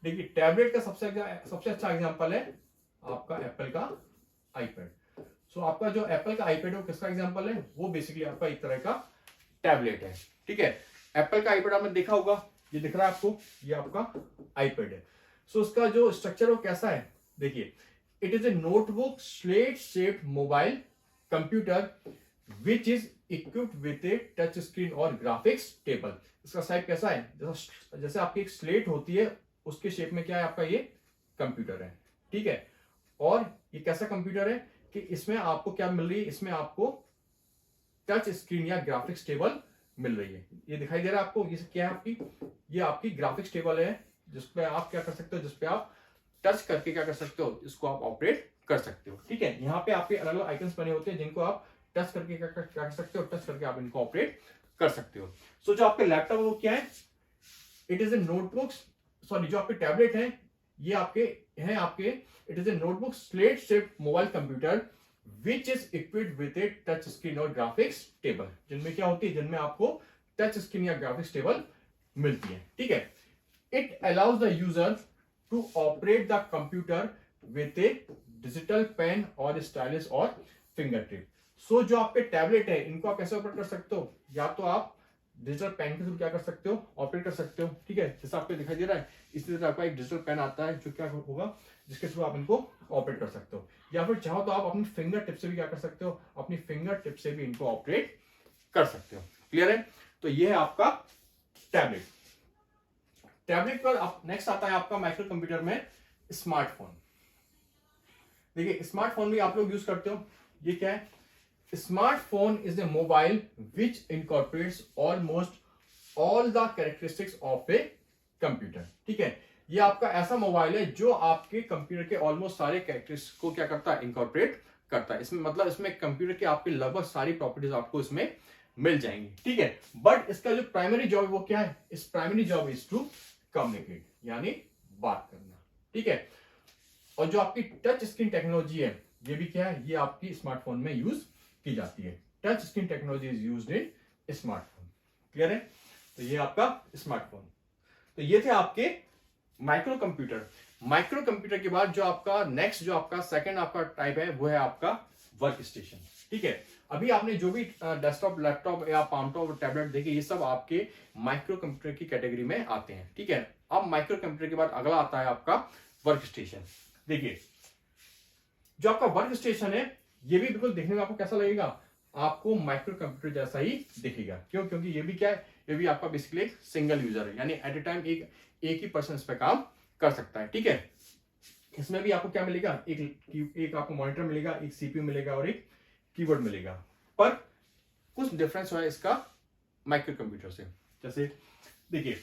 देखिए, टैबलेट का सबसे अच्छा एग्जांपल है आपका एप्पल का आईपैड। सो आपका जो एप्पल का आईपैड है वो किसका एग्जांपल है, वो बेसिकली आपका एक तरह का टैबलेट है। ठीक है, एप्पल का आईपैड आपने देखा होगा, ये दिख रहा है आपको, ये आपका आईपैड है। सो उसका जो स्ट्रक्चर वो कैसा है, देखिए, it is a notebook slate shaped mobile computer which is equipped with A touch screen और ग्राफिक्स टेबल। इसका साइज कैसा है, जैसे आपकी एक स्लेट होती है उसके शेप में क्या है आपका ये कंप्यूटर है। ठीक है, और ये कैसा कंप्यूटर है कि इसमें आपको क्या मिल रही है, इसमें आपको टच स्क्रीन या ग्राफिक्स टेबल मिल रही है। ये दिखाई दे रहा है आपको, ये क्या है आपकी, ये आपकी ग्राफिक्स टेबल है जिसपे आप क्या कर सकते हो, जिसपे आप टच करके क्या कर सकते हो, इसको आप ऑपरेट कर सकते हो। ठीक है, यहाँ पे आपके अलग अलग आइकन्स बने होते हैं जिनको आप टच करके क्या कर सकते हो, टच करके आप इनको ऑपरेट कर सकते हो। सो जो आपके लैपटॉप वो क्या है, it is a notebook, sorry जो आपके टैबलेट है ये आपके हैं आपके, it is a notebook slate shaped mobile computer which is equipped with a touch screen और ग्राफिक्स टेबल, जिनमें क्या होती है, जिनमें आपको टच स्क्रीन या ग्राफिक्स टेबल मिलती है। ठीक है, it allows the user to operate the computer with a digital pen और स्टाइलिस और फिंगर टिप। सो जो आपके टैबलेट है इनको आप कैसे ऑपरेट कर सकते हो, या तो आप डिजिटल पेन के थ्रू क्या कर सकते हो, ऑपरेट कर सकते हो। ठीक है, जैसा आपको दिखाई दे रहा है इसी तरह आपका एक डिजिटल पेन आता है जो क्या होगा, जिसके थ्रू आप इनको ऑपरेट कर सकते हो, या फिर चाहो तो आप अपनी फिंगर टिप से भी क्या कर सकते हो, अपनी फिंगर टिप से भी इनको ऑपरेट कर सकते हो। क्लियर है, तो ये है आपका टैबलेट। टैबलेट पर नेक्स्ट आता है आपका माइक्रो कंप्यूटर में स्मार्टफोन। देखिए, स्मार्टफोन भी आप लोग यूज करते हो। ये क्या है, smartphone is a mobile which incorporates almost all the characteristics of a computer. ठीक है, ये आपका ऐसा मोबाइल है जो आपके कंप्यूटर के ऑलमोस्ट सारे कैरेक्टरिस्टिक्स को क्या करता है, इनकॉर्पोरेट करता है। इसमें मतलब इसमें कंप्यूटर के आपके लगभग सारी प्रॉपर्टीज आपको इसमें मिल जाएंगी। ठीक है, बट इसका जो प्राइमरी जॉब है वो क्या है, इस primary job is to communicate, यानी बात करना, ठीक है। और जो आपकी टच स्क्रीन टेक्नोलॉजी है, ये भी क्या है, ये आपकी स्मार्टफोन में यूज की जाती है। Touch screen technology is used in smartphone, clear है। तो ये आपका स्मार्टफोन। तो ये थे आपके माइक्रो कंप्यूटर। माइक्रो कंप्यूटर के बाद जो आपका नेक्स्ट, जो आपका सेकंड आपका टाइप है, वो है आपका वर्क स्टेशन, ठीक है। अभी आपने जो भी डेस्कटॉप, लैपटॉप या पामटॉप, टैबलेट देखे, ये सब आपके माइक्रो कंप्यूटर की कैटेगरी में आते हैं, ठीक है। अब माइक्रो कंप्यूटर के बाद अगला आता है आपका वर्क स्टेशन। देखिए, जो आपका वर्क स्टेशन है, ये भी बिल्कुल देखने में आपको कैसा लगेगा, आपको माइक्रो कंप्यूटर जैसा ही दिखेगा। क्यों? क्योंकि ये भी क्या है, ये भी आपका बेसिकली एक सिंगल यूजर है, यानी एट ए टाइम एक ही पर्सन इस पे काम कर सकता है, ठीक है। इसमें भी आपको क्या मिलेगा, एक आपको मॉनिटर मिलेगा, एक सीपीयू मिलेगा और एक कीबोर्ड मिलेगा। पर कुछ डिफरेंस है इसका माइक्रो कंप्यूटर से। जैसे देखिए,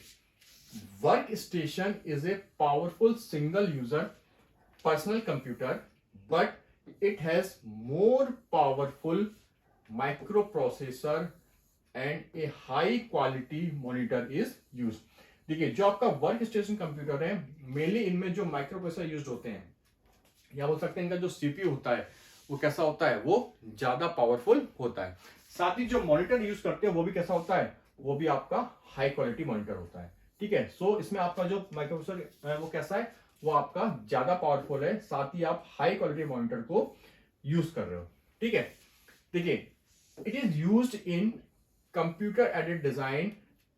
work station is a powerful single user personal computer, but it has more powerful microprocessor and A high quality monitor is use. देखिए, जो आपका वर्क स्टेशन कंप्यूटर है, मेनली इनमें जो माइक्रो प्रोसेसर यूज होते हैं, या बोल सकते हैं इनका जो सीपीयू होता है, वो कैसा होता है, वो ज्यादा पावरफुल होता है। साथ ही जो मॉनिटर यूज करते हैं, वो भी कैसा होता है, वो भी आपका हाई क्वालिटी मॉनिटर होता है, ठीक है। सो इसमें आपका जो माइक्रो प्रोसेसर है, वो कैसा है, वो आपका ज्यादा पावरफुल है, साथ ही आप हाई क्वालिटी मॉनिटर को यूज कर रहे हो, ठीक है। देखिए, it is used in computer aided design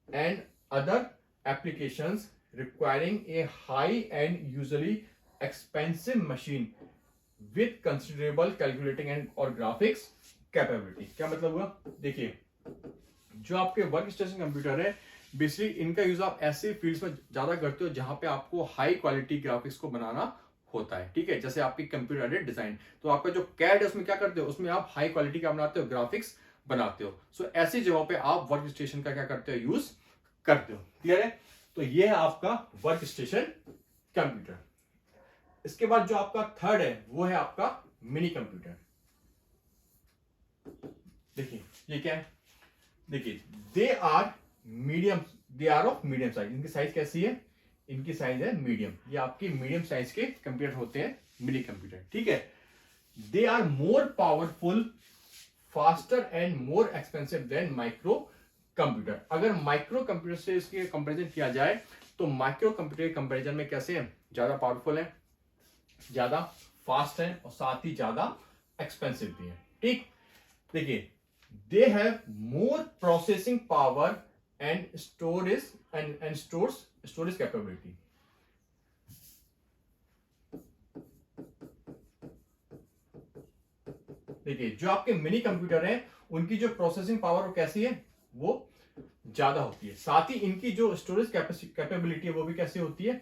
and other applications requiring a high-end, usually expensive machine with considerable calculating and or graphics capability। क्या मतलब हुआ? देखिए, जो आपके वर्क स्टेशन कंप्यूटर है, बेसिकली इनका यूज आप ऐसे फील्ड्स में ज्यादा करते हो जहां पे आपको हाई क्वालिटी ग्राफिक्स को बनाना होता है, ठीक है। जैसे आपकी कंप्यूटर एडेड डिजाइन, तो आपका जो कैड है उसमें क्या करते हो, उसमें आप हाई क्वालिटी का बनाते हो, ग्राफिक्स बनाते हो। सो ऐसी जगहों पे आप वर्क स्टेशन का क्या करते हो, यूज करते हो, क्लियर है। तो ये है आपका वर्क स्टेशन कंप्यूटर। इसके बाद जो आपका थर्ड है, वो है आपका मिनी कंप्यूटर। देखिए, ये क्या है, देखिए, they are of medium size. इनकी साइज कैसी है, इनकी साइज है मीडियम। ये आपकी मीडियम साइज के कंप्यूटर होते हैं, मिनी कंप्यूटर, ठीक है। They are more powerful, faster and more expensive than micro computer. अगर माइक्रो कंप्यूटर से इसके कंपैरिजन किया जाए, तो माइक्रो कंप्यूटर के कंपैरिजन में कैसे है, ज्यादा पावरफुल है, ज्यादा फास्ट है, और साथ ही ज्यादा एक्सपेंसिव भी है, ठीक। देखिए, they have more processing power and storage storage capability. देखिए, जो आपके मिनी कंप्यूटर हैं, उनकी जो प्रोसेसिंग पावर कैसी है, वो ज्यादा होती है, साथ ही इनकी जो स्टोरेज कैपेबिलिटी है, वो भी कैसी होती है,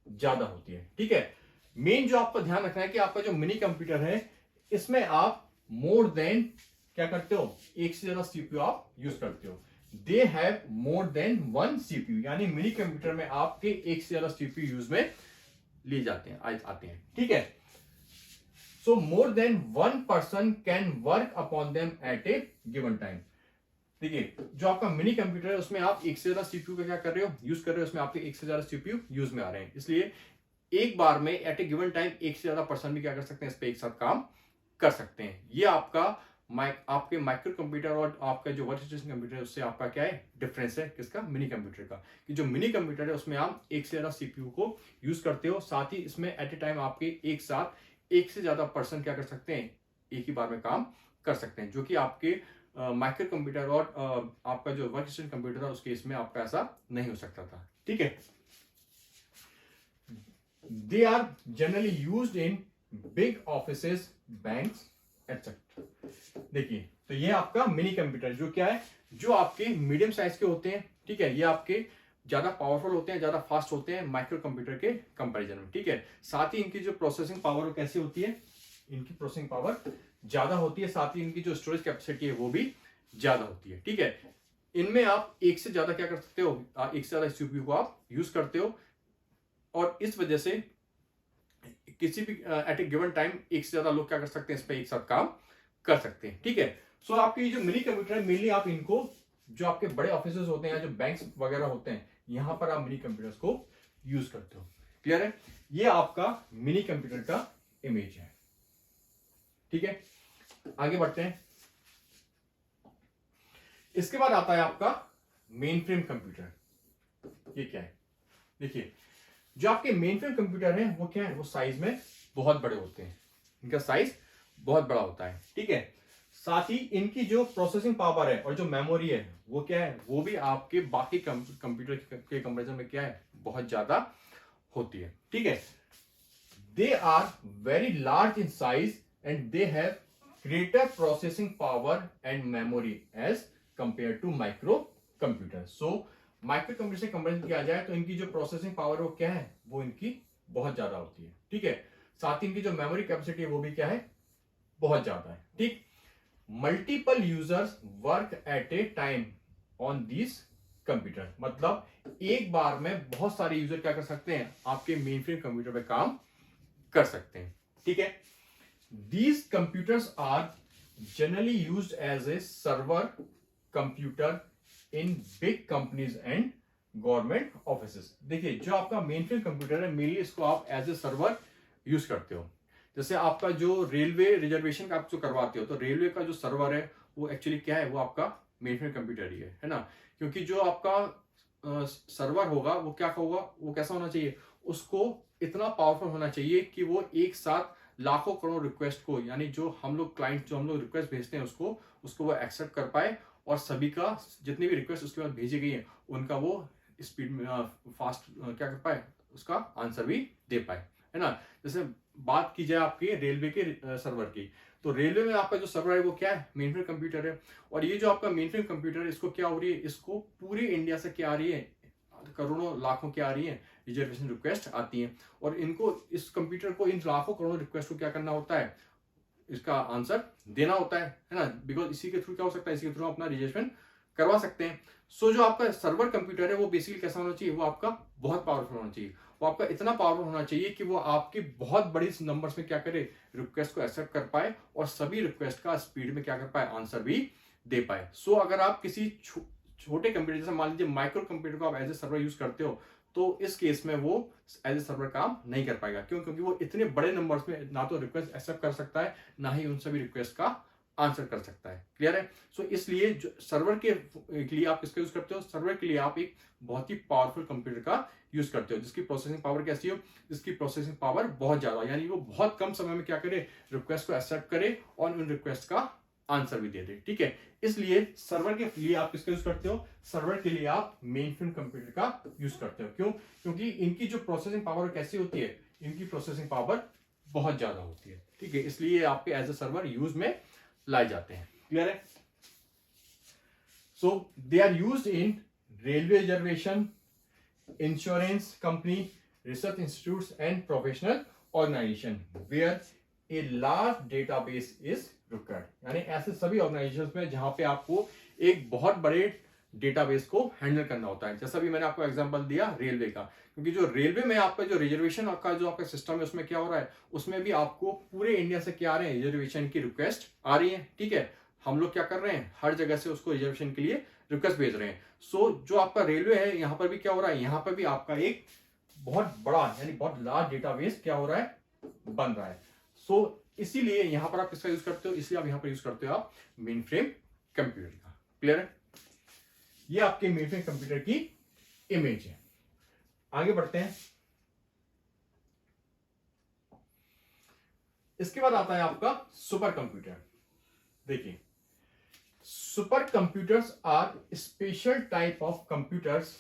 ज्यादा होती है, ठीक है। मेन जो आपको ध्यान रखना है कि आपका जो मिनी कंप्यूटर है, इसमें आप मोर देन क्या करते हो, एक से ज्यादा सीपीयू आप यूज करते हो। They have more than one CPU, यानी मिनी कंप्यूटर में आपके एक से ज्यादा सीपीयू यूज में लिए जाते हैं, आते हैं, ठीक है। So more than one person can work upon them at a given time. देखिए, जो आपका मिनी कंप्यूटर है, उसमें आप एक से ज्यादा सीपीयू का क्या कर रहे हो, यूज कर रहे हो, उसमें आपके एक से ज्यादा सीपीयू यूज में आ रहे हैं, इसलिए एक बार में एट ए गिवन टाइम एक से ज्यादा पर्सन भी क्या कर सकते हैं, इस पे एक साथ काम कर सकते हैं। ये आपका आपके माइक्रो कंप्यूटर और आपका जो वर्क स्टेशन कंप्यूटर है, उससे आपका क्या है, डिफरेंस है किसका, मिनी कंप्यूटर का। कि जो मिनी कंप्यूटर है, उसमें आप एक से ज्यादा सीपीयू को यूज करते हो, साथ ही इसमें एट ए टाइम आपके एक साथ एक से ज्यादा पर्सन क्या कर सकते हैं, एक ही बार में काम कर सकते हैं, जो कि आपके माइक्रो कंप्यूटर और आपका जो वर्क स्टेशन कंप्यूटर था, उस केस में आपका ऐसा नहीं हो सकता था, ठीक है। They are generally used in big offices, banks etcetera. देखिए, तो ये आपका मिनी कंप्यूटर जो क्या है, जो आपके मीडियम साइज के होते हैं, ठीक है। ये आपके ज्यादा पावरफुल होते हैं, ज्यादा फास्ट होते हैं माइक्रो कंप्यूटर के कंपैरिजन में, ठीक है। साथ ही इनकी जो प्रोसेसिंग पावर कैसी होती है, इनकी प्रोसेसिंग पावर ज्यादा होती है, साथ ही इनकी जो स्टोरेज कैपेसिटी है, वो भी ज्यादा होती है, ठीक है। इनमें आप एक से ज्यादा क्या कर सकते हो, एक से ज्यादा सीपीयू को आप यूज करते हो, और इस वजह से किसी भी एट ए गिवन टाइम एक से ज्यादा लोग क्या कर सकते हैं, इस पर एक साथ काम कर सकते हैं, ठीक है। सो आपकी जो मिनी कंप्यूटर है, मेनली आप इनको जो आपके बड़े ऑफिसेज होते हैं, जो बैंक्स वगैरह होते हैं, यहां पर आप मिनी कंप्यूटर्स को यूज करते हो। क्लियर है? ये आपका मिनी कंप्यूटर का इमेज है। ठीक है, आगे बढ़ते हैं। इसके बाद आता है आपका मेन फ्रेम कंप्यूटर। ये क्या है? देखिए, जो आपके मेन फ्रेम कंप्यूटर है वो क्या है, वो साइज में बहुत बड़े होते हैं, इनका साइज बहुत बड़ा होता है। ठीक है, साथ ही इनकी जो प्रोसेसिंग पावर है और जो मेमोरी है वो क्या है, वो भी आपके बाकी कंप्यूटर के कंपैरिजन में क्या है, बहुत ज्यादा होती है। ठीक है, they are very large in size and they have greater processing power and memory as compare to micro computer. So micro computer से कंपेरिजन किया जाए तो इनकी जो प्रोसेसिंग पावर है वो क्या है, वो इनकी बहुत ज्यादा होती है। ठीक है, साथ ही इनकी जो मेमोरी कैपेसिटी है वो भी क्या है, बहुत ज्यादा है। ठीक, multiple users work at A time on this computer, मतलब एक बार में बहुत सारे यूजर क्या कर सकते हैं, आपके मेन फ्रेम कंप्यूटर पे काम कर सकते हैं। ठीक है, these computers are generally used as a server computer in big companies and government offices. देखिए, जो आपका मेन फ्रेम कंप्यूटर है, मेनली इसको आप एज ए सर्वर यूज करते हो। जैसे आपका जो रेलवे रिजर्वेशन का आप जो करवाते हो, तो रेलवे का जो सर्वर है वो एक्चुअली क्या है, वो आपका मेन फ्रेम कंप्यूटर ही है ना। क्योंकि जो आपका सर्वर होगा वो क्या होगा, वो कैसा होना चाहिए, उसको इतना पावरफुल होना चाहिए कि वो एक साथ लाखों करोड़ रिक्वेस्ट को, यानी जो हम लोग क्लाइंट जो हम लोग रिक्वेस्ट भेजते हैं उसको वो एक्सेप्ट कर पाए, और सभी का जितने भी रिक्वेस्ट उसके बाद भेजी गई है उनका वो स्पीड में फास्ट क्या कर पाए, उसका आंसर भी दे पाए, है ना। जैसे बात की जाए आपके रेलवे के सर्वर की, तो रेलवे में आपका जो सर्वर है वो क्या है, मेन फ्रेम कंप्यूटर है। और ये जो आपका मेन फ्रेम कंप्यूटर है, इसको क्या हो रही है, इसको पूरे इंडिया से क्या आ रही है, करोड़ों लाखों क्या आ रही है, रिजर्वेशन रिक्वेस्ट आती है। और इनको, इस कंप्यूटर को इन लाखों करोड़ों रिक्वेस्ट को क्या करना होता है, इसका आंसर देना होता है ना। बिकॉज इसी के थ्रू क्या हो सकता है, इसी के थ्रू अपना रिजर्वेशन करवा सकते हैं। सो जो आपका सर्वर कंप्यूटर है वो बेसिकली कैसा होना चाहिए, वो आपका बहुत पावरफुल होना चाहिए। वो आपका इतना पावरफुल होना चाहिए कि वो आपके बहुत बड़ी नंबर्स में क्या करे, रिक्वेस्ट को एक्सेप्ट कर पाए, और सभी रिक्वेस्ट का स्पीड में क्या कर पाए, आंसर भी दे पाए। सो अगर आप किसी छोटे कंप्यूटर, जैसे मान लीजिए माइक्रो कंप्यूटर को आप एज ए सर्वर यूज करते हो, तो इस केस में वो एज ए सर्वर काम नहीं कर पाएगा। क्यों? क्योंकि वो इतने बड़े नंबर्स में ना तो रिक्वेस्ट एक्सेप्ट कर सकता है, ना ही उन सभी रिक्वेस्ट का आंसर कर सकता है। क्लियर है? सो इसलिए जो सर्वर के लिए आप किसका यूज करते हो, सर्वर के लिए आप एक बहुत ही पावरफुल कंप्यूटर का यूज करते हो, जिसकी प्रोसेसिंग पावर कैसी हो, जिसकी प्रोसेसिंग पावर बहुत ज्यादा, यानी वो बहुत कम समय में क्या करे, रिक्वेस्ट को एक्सेप्ट करे और उन रिक्वेस्ट का आंसर भी दे दे। ठीक है, इसलिए सर्वर के लिए आप किसका यूज करते हो, सर्वर के लिए आप मेन फ्रेम कंप्यूटर का यूज करते हो। क्यों? क्योंकि इनकी जो प्रोसेसिंग पावर कैसी होती है, इनकी प्रोसेसिंग पावर बहुत ज्यादा होती है। ठीक है, इसलिए आपके एज ए सर्वर यूज में लाए जाते हैं। क्लियर है? So they are used in railway reservation, insurance company, research institutes and professional organisation where a large database is required. यानी ऐसे सभी ऑर्गेनाइजेशंस में जहां पे आपको एक बहुत बड़े डेटाबेस को हैंडल करना होता है। जैसा भी मैंने आपको एग्जांपल दिया रेलवे का, क्योंकि जो रेलवे में आपका जो रिजर्वेशन का जो आपका सिस्टम है, उसमें क्या हो रहा है, उसमें भी आपको पूरे इंडिया से क्या आ रहे हैं, रिजर्वेशन की रिक्वेस्ट आ रही है। ठीक है, हम लोग क्या कर रहे हैं, हर जगह से उसको रिजर्वेशन के लिए रिक्वेस्ट भेज रहे हैं। सो जो आपका रेलवे है, यहाँ पर भी क्या हो रहा है, यहाँ पर भी आपका एक बहुत बड़ा यानी बहुत लार्ज डेटाबेस क्या हो रहा है, बन रहा है। सो इसीलिए यहां पर आप किसका यूज करते हो, इसलिए आप यहां पर यूज करते हो आप मेन फ्रेम कंप्यूटर का। क्लियर है? ये आपके मेन फ्रेम कंप्यूटर की इमेज है। आगे बढ़ते हैं। इसके बाद आता है आपका सुपर कंप्यूटर। देखिए, super computers are special type of computers,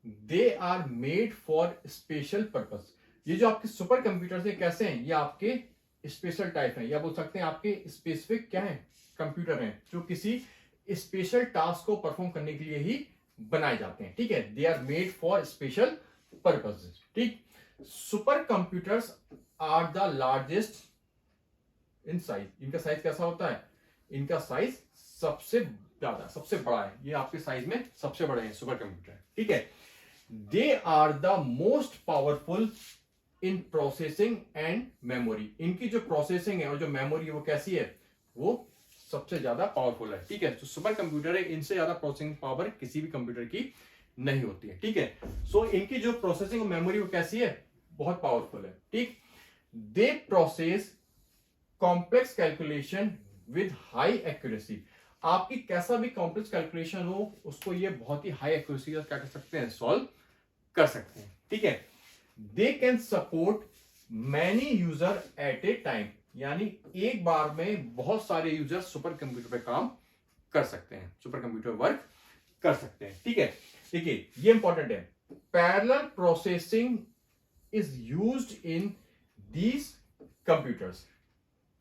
they are made for special purpose. ये जो आपके सुपर कंप्यूटर्स है कैसे हैं, ये आपके स्पेशल टाइप है, या बोल सकते हैं आपके स्पेसिफिक क्या है, कंप्यूटर हैं, जो किसी स्पेशल टास्क को परफॉर्म करने के लिए ही बनाए जाते हैं। ठीक है, they are made for special purposes. ठीक, super computers are the largest in size. इनका साइज कैसा होता है, इनका साइज सबसे ज्यादा, सबसे बड़ा है, ये आपके साइज में सबसे बड़े हैं सुपर कंप्यूटर। ठीक है, they are the most powerful in processing and memory. इनकी जो प्रोसेसिंग है और जो मेमोरी है वो कैसी है, वो सबसे ज्यादा पावरफुल है। ठीक है, जो सुपर कंप्यूटर है, इनसे ज्यादा प्रोसेसिंग पावर किसी भी कंप्यूटर की नहीं होती है, ठीक है। सो इनकी जो प्रोसेसिंग मेमोरी वो कैसी है, बहुत पावरफुल है, ठीक। They process complex calculation with high accuracy. आपकी कैसा भी कॉम्प्लेक्स कैलकुलेशन हो उसको ये बहुत ही हाई एक्यूरेसी क्या कर सकते हैं, सॉल्व कर सकते हैं, ठीक है। They can support many user eight A time, यानी एक बार में बहुत सारे यूजर सुपर कंप्यूटर पे काम कर सकते हैं, सुपर कंप्यूटर वर्क कर सकते हैं, ठीक है। देखिए ये इंपॉर्टेंट है, parallel processing is used in these computers,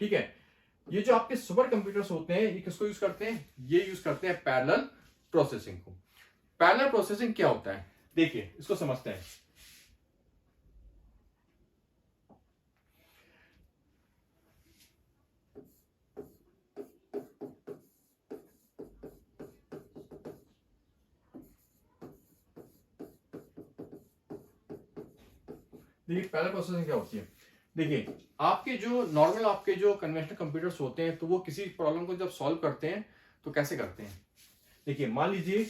ठीक है। ये जो आपके सुपर कंप्यूटर्स होते हैं ये किसको यूज करते हैं, ये यूज करते हैं पैरेलल प्रोसेसिंग को। पैरेलल प्रोसेसिंग क्या होता है, देखिए इसको समझते हैं। देखिए पैरेलल प्रोसेसिंग क्या होती है, देखिए आपके जो नॉर्मल आपके जो कन्वेंशनल कंप्यूटर्स होते हैं तो वो किसी प्रॉब्लम को जब सॉल्व करते हैं तो कैसे करते हैं। देखिए मान लीजिए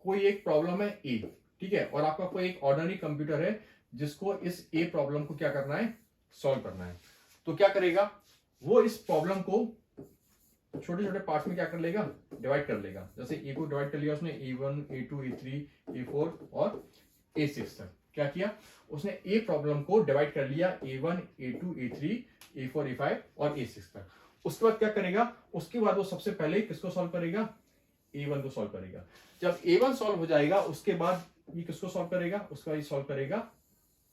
कोई एक प्रॉब्लम है ए, ठीक है, और आपका कोई एक ऑर्डिनरी कंप्यूटर है जिसको इस ए प्रॉब्लम को क्या करना है, सॉल्व करना है। तो क्या करेगा वो, इस प्रॉब्लम को छोटे छोटे पार्ट्स में क्या कर लेगा, डिवाइड कर लेगा। जैसे ए को डिवाइड कर लिया उसने A1 A2 A3 A4 और A6 तक। क्या किया उसने, ए प्रॉब्लम को डिवाइड कर लिया A1 A2 A3 A4 A5 और A6 तक। उसके बाद क्या करेगा, उसके बाद वो सबसे पहले किसको सॉल्व करेगा, A1 को सॉल्व करेगा। जब A1 सॉल्व हो जाएगा उसके बाद ये किसको सॉल्व करेगा, उसका ये सॉल्व करेगा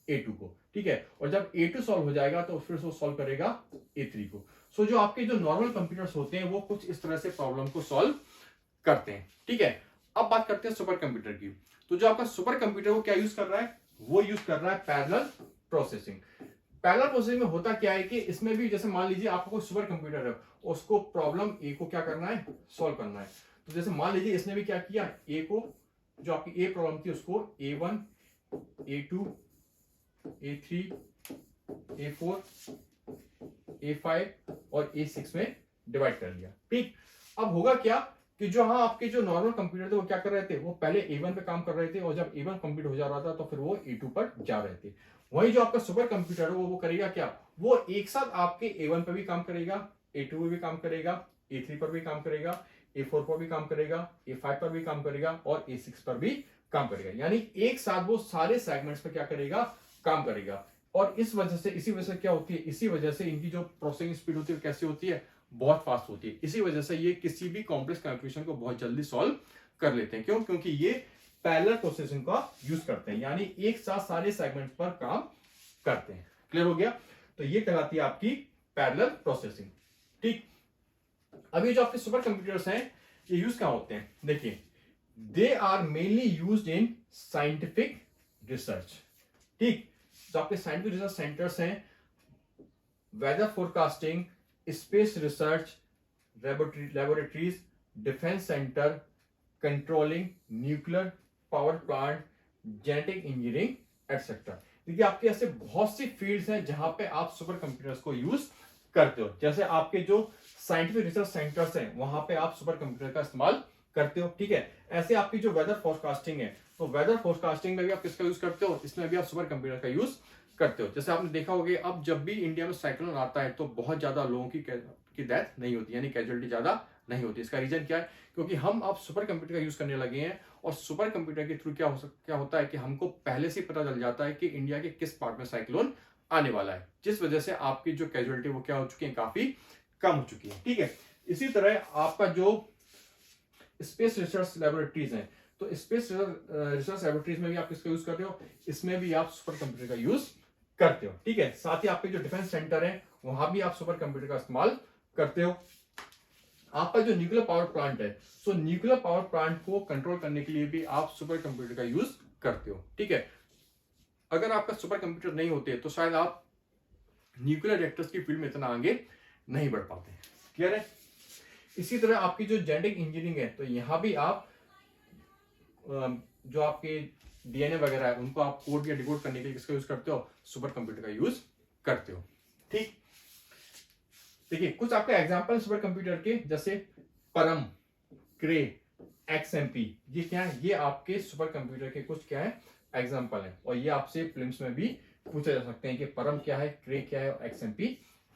A2 को, ठीक है। और जब A2 सॉल्व हो जाएगा तो फिर वो सॉल्व करेगा A3 को। सो जो आपके जो नॉर्मल कंप्यूटर्स होते हैं वो कुछ इस तरह से प्रॉब्लम को सॉल्व करते हैं, ठीक है। अब बात करते हैं सुपर कंप्यूटर की। तो जो आपका सुपर कंप्यूटर वो क्या यूज कर रहा है, वो यूज कर रहा है पैरेलल प्रोसेसिंग। पैरेलल प्रोसेसिंग में होता क्या है कि इसमें भी जैसे मान लीजिए आपका कोई सुपर कंप्यूटर है, उसको प्रॉब्लम ए को क्या करना है, सॉल्व करना है। तो जैसे मान लीजिए इसने भी क्या किया, ए को जो आपकी ए प्रॉब्लम थी उसको A1 A2 A3 A4 A5 और A6 में डिवाइड कर लिया, ठीक। अब होगा क्या कि जो हाँ आपके जो नॉर्मल कंप्यूटर थे वो क्या कर रहे थे, वो पहले A1 पे काम कर रहे थे और जब A1 कंप्लीट हो जा रहा था तो फिर वो A2 पर जा रहे थे। वही जो आपका सुपर कंप्यूटर है वो करेगा क्या, वो एक साथ आपके A1 पे भी काम करेगा, A2 पे भी काम करेगा, A3 पर भी काम करेगा, A4 पर भी काम करेगा, A5 पर भी काम करेगा और A6 पर भी काम करेगा। यानी एक साथ वो सारे सेगमेंट्स पे क्या करेगा, काम करेगा। और इस वजह से, इसी वजह से क्या होती है, इसी वजह से इनकी जो प्रोसेसिंग स्पीड होती है कैसी होती है, बहुत फास्ट होती है। इसी वजह से ये किसी भी कॉम्प्लेक्स कैलकुलेशन को बहुत जल्दी सॉल्व कर लेते हैं। क्यों, क्योंकि ये पैरेलल प्रोसेसिंग का यूज करते हैं, यानी एक साथ सारे सेगमेंट्स पर काम करते हैं। क्लियर हो गया, तो ये कहलाती है आपकी पैरेलल प्रोसेसिंग, ठीक। अभी जो आपके सुपर कंप्यूटर्स हैं ये यूज कहां होते हैं, देखिए they are mainly used in scientific research, ठीक। जो आपके साइंटिफिक रिसर्च सेंटर्स हैं, weather forecasting, space research laboratories, defence centre, controlling nuclear power plant, genetic engineering etcetera. देखिए आपके ऐसे बहुत सी फील्ड्स हैं जहां पे आप सुपर कंप्यूटर्स को यूज करते हो। जैसे आपके जो साइंटिफिक रिसर्च सेंटर्स हैं वहां पे आप सुपर कंप्यूटर का इस्तेमाल करते हो, ठीक है। ऐसे आपकी जो वेदर फोरकास्टिंग है, तो वेदर फोरकास्टिंग में भी आप किसका यूज करते हो, इसमें भी आप सुपर कंप्यूटर का यूज करते हो। जैसे आपने देखा होगा अब जब भी इंडिया में साइक्लोन आता है तो बहुत ज्यादा लोगों की डेथ नहीं होती, यानी कैजुअलिटी ज्यादा नहीं होती। इसका रीजन क्या है, क्योंकि हम अब सुपर कंप्यूटर का यूज करने लगे हैं और सुपर कंप्यूटर के थ्रू क्या होता है कि हमको पहले से पता चल जाता है कि इंडिया के किस पार्ट में साइक्लोन आने वाला है, जिस वजह से आपकी जो कैजुअलिटी वो क्या हो चुकी है, काफी कम हो चुकी है, ठीक है। इसी तरह आपका जो स्पेस रिसर्च लेबोरेटरीज हैं, तो स्पेस रिसर्च लेबोरेटरीज में भी आप किसका यूज करते हो, इसमें भी आप सुपर कंप्यूटर का यूज करते हो, ठीक है। साथ ही आपके जो डिफेंस सेंटर है वहां भी आप सुपर कंप्यूटर का इस्तेमाल करते हो। आपका जो न्यूक्लियर पावर प्लांट है, तो न्यूक्लियर पावर प्लांट को कंट्रोल करने के लिए भी आप सुपर कंप्यूटर का यूज करते हो, ठीक है। अगर आपका सुपर कंप्यूटर नहीं होते तो शायद आप न्यूक्लियर रिएक्टर्स की फील्ड में इतना आगे नहीं बढ़ पाते। क्लियर है। इसी तरह आपकी जो जेनेटिक इंजीनियरिंग है, तो यहां भी आप जो आपके डीएनए वगैरह है उनको आप कोड या डिकोड करने के लिए किसका यूज करते हो, सुपर कंप्यूटर का यूज करते हो, ठीक। देखिए कुछ आपके एग्जांपल सुपर कंप्यूटर के, जैसे परम, क्रे, XMP, ये क्या है? ये आपके सुपर कंप्यूटर के कुछ क्या है एग्जाम्पल है, और ये आपसे प्रीलिम्स में भी पूछे जा सकते हैं कि परम क्या है, क्रे क्या है और XMP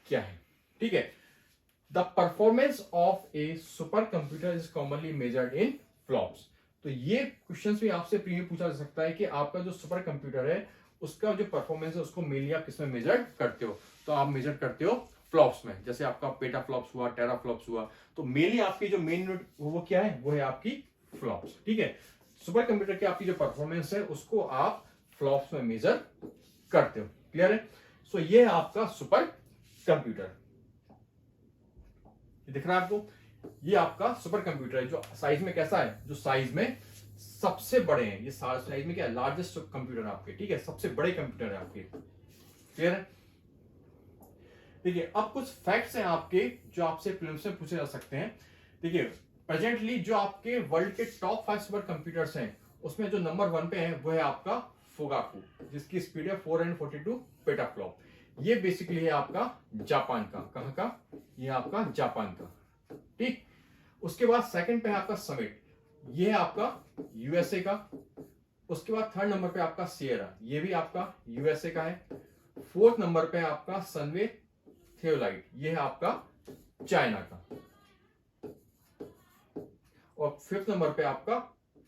क्या है। ठीक है, the performance of A super computer is commonly measured in flops. तो ये क्वेश्चन भी आपसे प्री में पूछा जा सकता है कि आपका जो सुपर कंप्यूटर है उसका जो परफॉर्मेंस है उसको मेनली आप किसमें मेजर करते हो? तो आप मेजर करते हो फ्लॉप्स में, जैसे आपका पेटा फ्लॉप्स हुआ, टेरा फ्लॉप्स हुआ। तो मेनली आपकी जो मेन यूनिट वो क्या है? वो है आपकी फ्लॉप्स। ठीक है, सुपर कंप्यूटर की आपकी जो परफॉर्मेंस है उसको आप फ्लॉप्स में मेजर करते हो। क्लियर है? सो ये है आपका सुपर कंप्यूटर, दिख रहा है आपको? ये आपका सुपर कंप्यूटर है जो साइज में कैसा है? जो साइज में सबसे बड़े हैं। ये साइज में क्या है? लार्जेस्ट कंप्यूटर है आपके। ठीक है, सबसे बड़े कंप्यूटर है आपके। क्लियर है? देखिए, अब कुछ फैक्ट्स हैं आपके जो आपसे प्रीलिम्स में पूछे जा सकते हैं। देखिए, प्रेजेंटली जो आपके वर्ल्ड के टॉप 5 सुपर कंप्यूटर्स हैं उसमें जो नंबर 1 पे है वो है आपका फुगाकू, जिसकी स्पीड है 442 पेटाफ्लॉप। ये बेसिकली है आपका जापान का। कहां का? ये आपका जापान का। ठीक, उसके बाद सेकंड पे है आपका समिट, ये है आपका यूएसए का। उसके बाद थर्ड नंबर पे आपका सियरा, ये भी आपका यूएसए का है। फोर्थ नंबर पे आपका सनवे थियोलाइट, ये है आपका चाइना का। और फिफ्थ नंबर पे आपका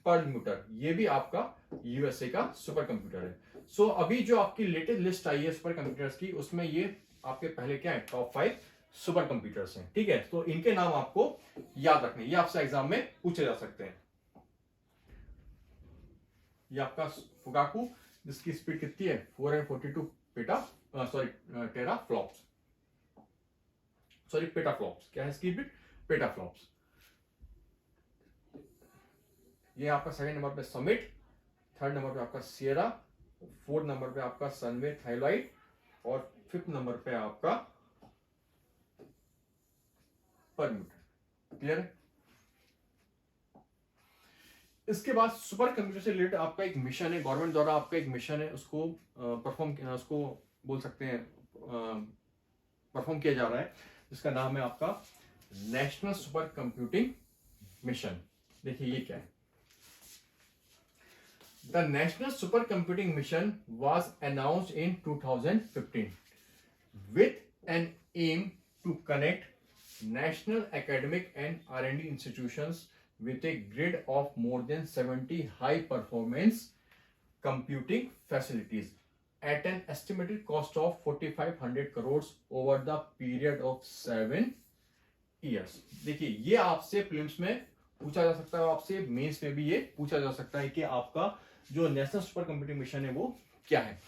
परलम्यूटर, ये भी आपका यूएसए का सुपर कंप्यूटर है। सो अभी जो आपकी लेटेस्ट लिस्ट आई है सुपर कंप्यूटर्स की, उसमें ये आपके पहले क्या है? टॉप 5 सुपर कंप्यूटर्स हैं। ठीक है, तो इनके नाम आपको याद रखने, ये आपसे एग्जाम में पूछे जा सकते हैं। ये आपका फुगाकू, जिसकी स्पीड कितनी है? 442 टेरा फ्लॉप्स, सॉरी पेटा फ्लॉप्स। क्या है इसकी स्पीड? PETA flops. ये आपका सेकंड नंबर पे समिट, थर्ड नंबर पे आपका सियरा, फोर्थ नंबर पे आपका सनवे थाइलाइट, और फिफ्थ नंबर पे आपका परम्यूटर। क्लियर है? इसके बाद सुपर कंप्यूटर से रिलेटेड आपका एक मिशन है, गवर्नमेंट द्वारा आपका एक मिशन है, उसको उसको बोल सकते हैं परफॉर्म किया जा रहा है, जिसका नाम है आपका नेशनल सुपर कंप्यूटिंग मिशन। देखिए ये क्या है? The national super computing mission was announced in 2015 with an aim to connect national academic and R&D institutions with a grid of more than 70 high performance computing facilities at an estimated cost of 4500 crores over the period of 7 years। देखिए, ये आपसे प्रीलिम्स में पूछा जा सकता है, आपसे मेंस में भी ये पूछा जा सकता है कि आपका जो नेशनल सुपर कंप्यूटिंग मिशन है वो क्या है।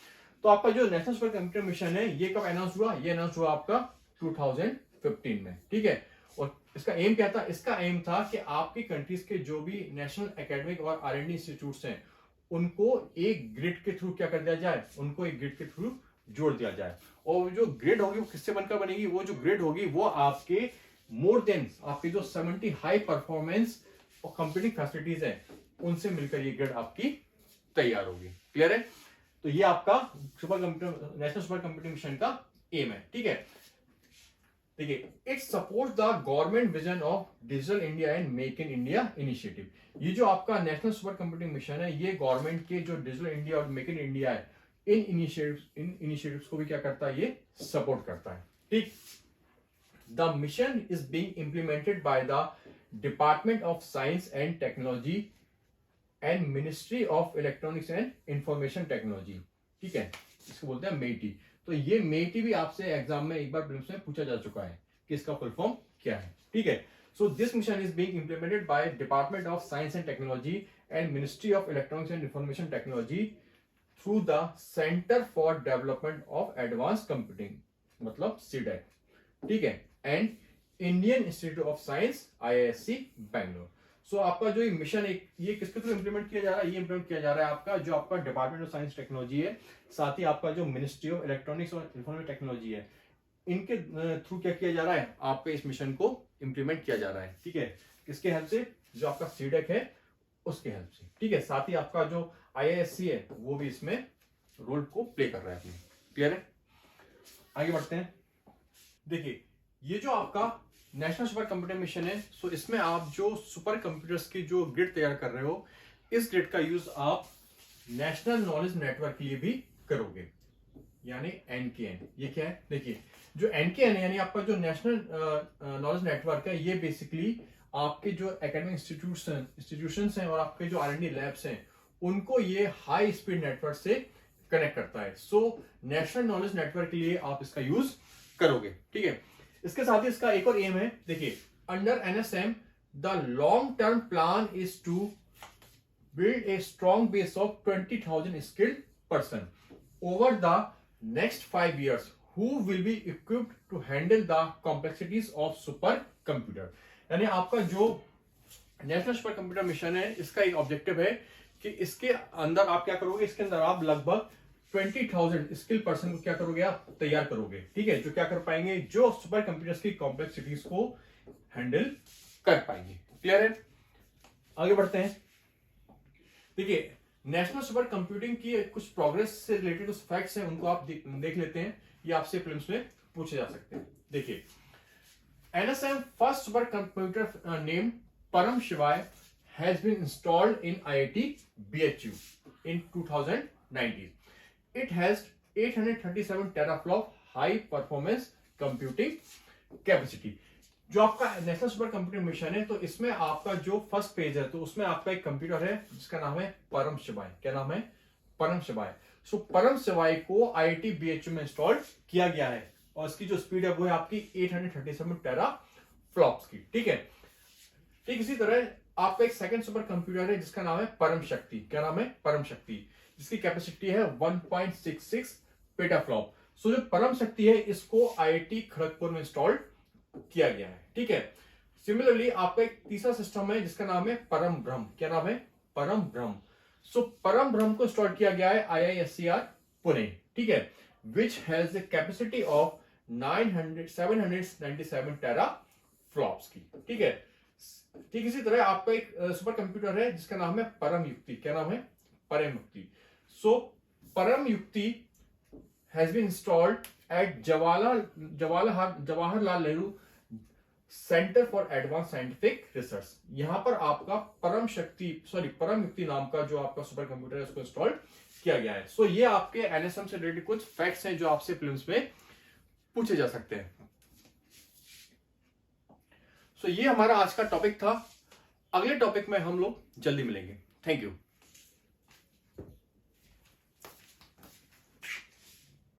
तो आपका जो नेशनल सुपर कंप्यूटिंग मिशन है ये कब अनाउंस हुआ? ये अनाउंस हुआ आपका 2015 में। ठीक है, और इसका एम क्या था? इसका एम था कि आपकी कंट्रीज के जो भी नेशनल एकेडमिक और R&D इंस्टीट्यूट्स हैं उनको एक ग्रिड के थ्रू क्या कर दिया जाए? उनको एक ग्रिड के थ्रू जोड़ दिया जाए। और जो ग्रिड होगी वो किससे बनकर बनेगी? वो जो ग्रिड होगी वो आपके मोर देन आपकी जो 70 हाई परफॉर्मेंस और कंप्यूटिंग फैसिलिटीज है उनसे मिलकर ये ग्रिड आपकी तैयार होगी। क्लियर है? तो ये आपका super computer national super computing mission का एम है। ठीक है, देखिए, it supports the government vision of digital India and make in India initiative. ये जो आपका नेशनल सुपर कंप्यूटिंग मिशन है ये गवर्नमेंट के जो डिजिटल इंडिया और मेक इन इंडिया है इन इनिशिएटिव्स को भी क्या करता है? ये सपोर्ट करता है। ठीक, the mission is being implemented by the department of science and technology and ministry of electronics and information technology. ठीक है, इसको बोलते हैं मेटी। तो ये मेटी भी आपसे एग्जाम में एक बार प्रीलिम्स में पूछा जा चुका है कि इसका फुल फॉर्म क्या है। ठीक है, so this mission is being implemented by department of science and technology and ministry of electronics and information technology through the centre for development of advance computing, मतलब सीडेक। ठीक है, and Indian institute of science IISc Bangalore. सो आपका जो ये मिशन है ये किसके थ्रू इंप्लीमेंट किया जा रहा है? ये इंप्लीमेंट किया जा रहा है आपका जो आपका डिपार्टमेंट ऑफ साइंस टेक्नोलॉजी है, साथ ही आपका जो मिनिस्ट्री ऑफ इलेक्ट्रॉनिक्स और इंफॉर्मेशन टेक्नोलॉजी है, इनके थ्रू क्या किया जा रहा है? आपके इस मिशन को इंप्लीमेंट किया जा रहा है। ठीक है, किसके हेल्प से? जो आपका सीडेक है उसके हेल्प से। ठीक है, साथ ही आपका जो IISc है वो भी इसमें रोल को प्ले कर रहा है अपनी। क्लियर है? आगे बढ़ते हैं। देखिए, ये जो आपका नेशनल सुपर कंप्यूटर मिशन है, सो इसमें आप जो सुपर कंप्यूटर्स की जो ग्रिड तैयार कर रहे हो, इस ग्रिड का यूज आप नेशनल नॉलेज नेटवर्क के लिए भी करोगे, यानी एनकेएन। ये क्या है, देखिए जो एनकेएन है यानी आपका जो नेशनल नॉलेज नेटवर्क है, ये बेसिकली आपके जो एकेडमिक इंस्टीट्यूशंस हैं और आपके जो R&D लैब्स हैं, उनको ये हाई स्पीड नेटवर्क से कनेक्ट करता है। सो नेशनल नॉलेज नेटवर्क के लिए आप इसका यूज करोगे, ठीक है। इसके साथ ही इसका एक और एम है, देखिए under NSM the long term plan is to build a strong base of 20,000 skilled person over the next 5 years who will be equipped to handle the complexities of supercomputer। यानी आपका जो नेशनल सुपर कंप्यूटर मिशन है, इसका एक ऑब्जेक्टिव है कि इसके अंदर आप क्या करोगे, इसके अंदर आप लगभग 20,000 स्किल पर्सन को क्या करोगे, आप तैयार करोगे, ठीक है, जो क्या कर पाएंगे, जो सुपर कंप्यूटर्स की कॉम्प्लेक्सिटीज को हैंडल कर पाएंगे। क्लियर है, आगे बढ़ते हैं। देखिए नेशनल सुपर कंप्यूटिंग की कुछ प्रोग्रेस से रिलेटेड कुछ फैक्ट्स हैं, उनको आप देख लेते हैं, ये आपसे प्रीलिम्स में पूछे जा सकते हैं। देखिए NSM first super computer name Param Shivay has been installed in IIT BHU in 2019। It has 837 teraflop high performance computing capacity. जो आपका नेशनल सुपर कंप्यूटिंग मिशन है, तो इसमें आपका जो फर्स्ट पेज है, तो उसमें आपका एक कंप्यूटर है जिसका नाम है परम शिवाय। क्या नाम है, परम शिवाय। सो परम शिवाय को आईआईटी बीएचयू में इंस्टॉल किया गया है और इसकी जो स्पीड है वो है आपकी 837 टेरा फ्लॉप्स की, ठीक है। ठीक इसी तरह आपका एक सेकंड सुपर कंप्यूटर है जिसका नाम है परम शक्ति। क्या नाम है, परम शक्ति, जिसकी कैपेसिटी है 1.66 पेटाफ्लॉप। सो जो परम शक्ति है, इसको आईआईटी खड़गपुर में इंस्टॉल किया गया है, ठीक है। सिमिलरली आपका एक तीसरा सिस्टम है जिसका नाम है परम ब्रह्म। क्या नाम है, परम ब्रह्म। सो परम ब्रह्म को इंस्टॉल किया गया है आईआईएससीआर पुणे, ठीक है, which has the capacity of 797 teraflops की, ठीक है। ठीक इसी तरह आपका एक सुपर कंप्यूटर है जिसका नाम है परम युक्ति। क्या नाम है, परम युक्ति। So Param Yukti has been installed at Jawaharlal Nehru centre for advance scientific research. यहां पर आपका परम युक्ति नाम का जो आपका सुपर कंप्यूटर है उसको इंस्टॉल किया गया है। सो ये आपके एनएसएम से रिलेटेड कुछ फैक्ट्स हैं जो आपसे प्रीलिम्स में पूछे जा सकते हैं। सो ये हमारा आज का टॉपिक था। अगले टॉपिक में हम लोग जल्दी मिलेंगे। Thank you.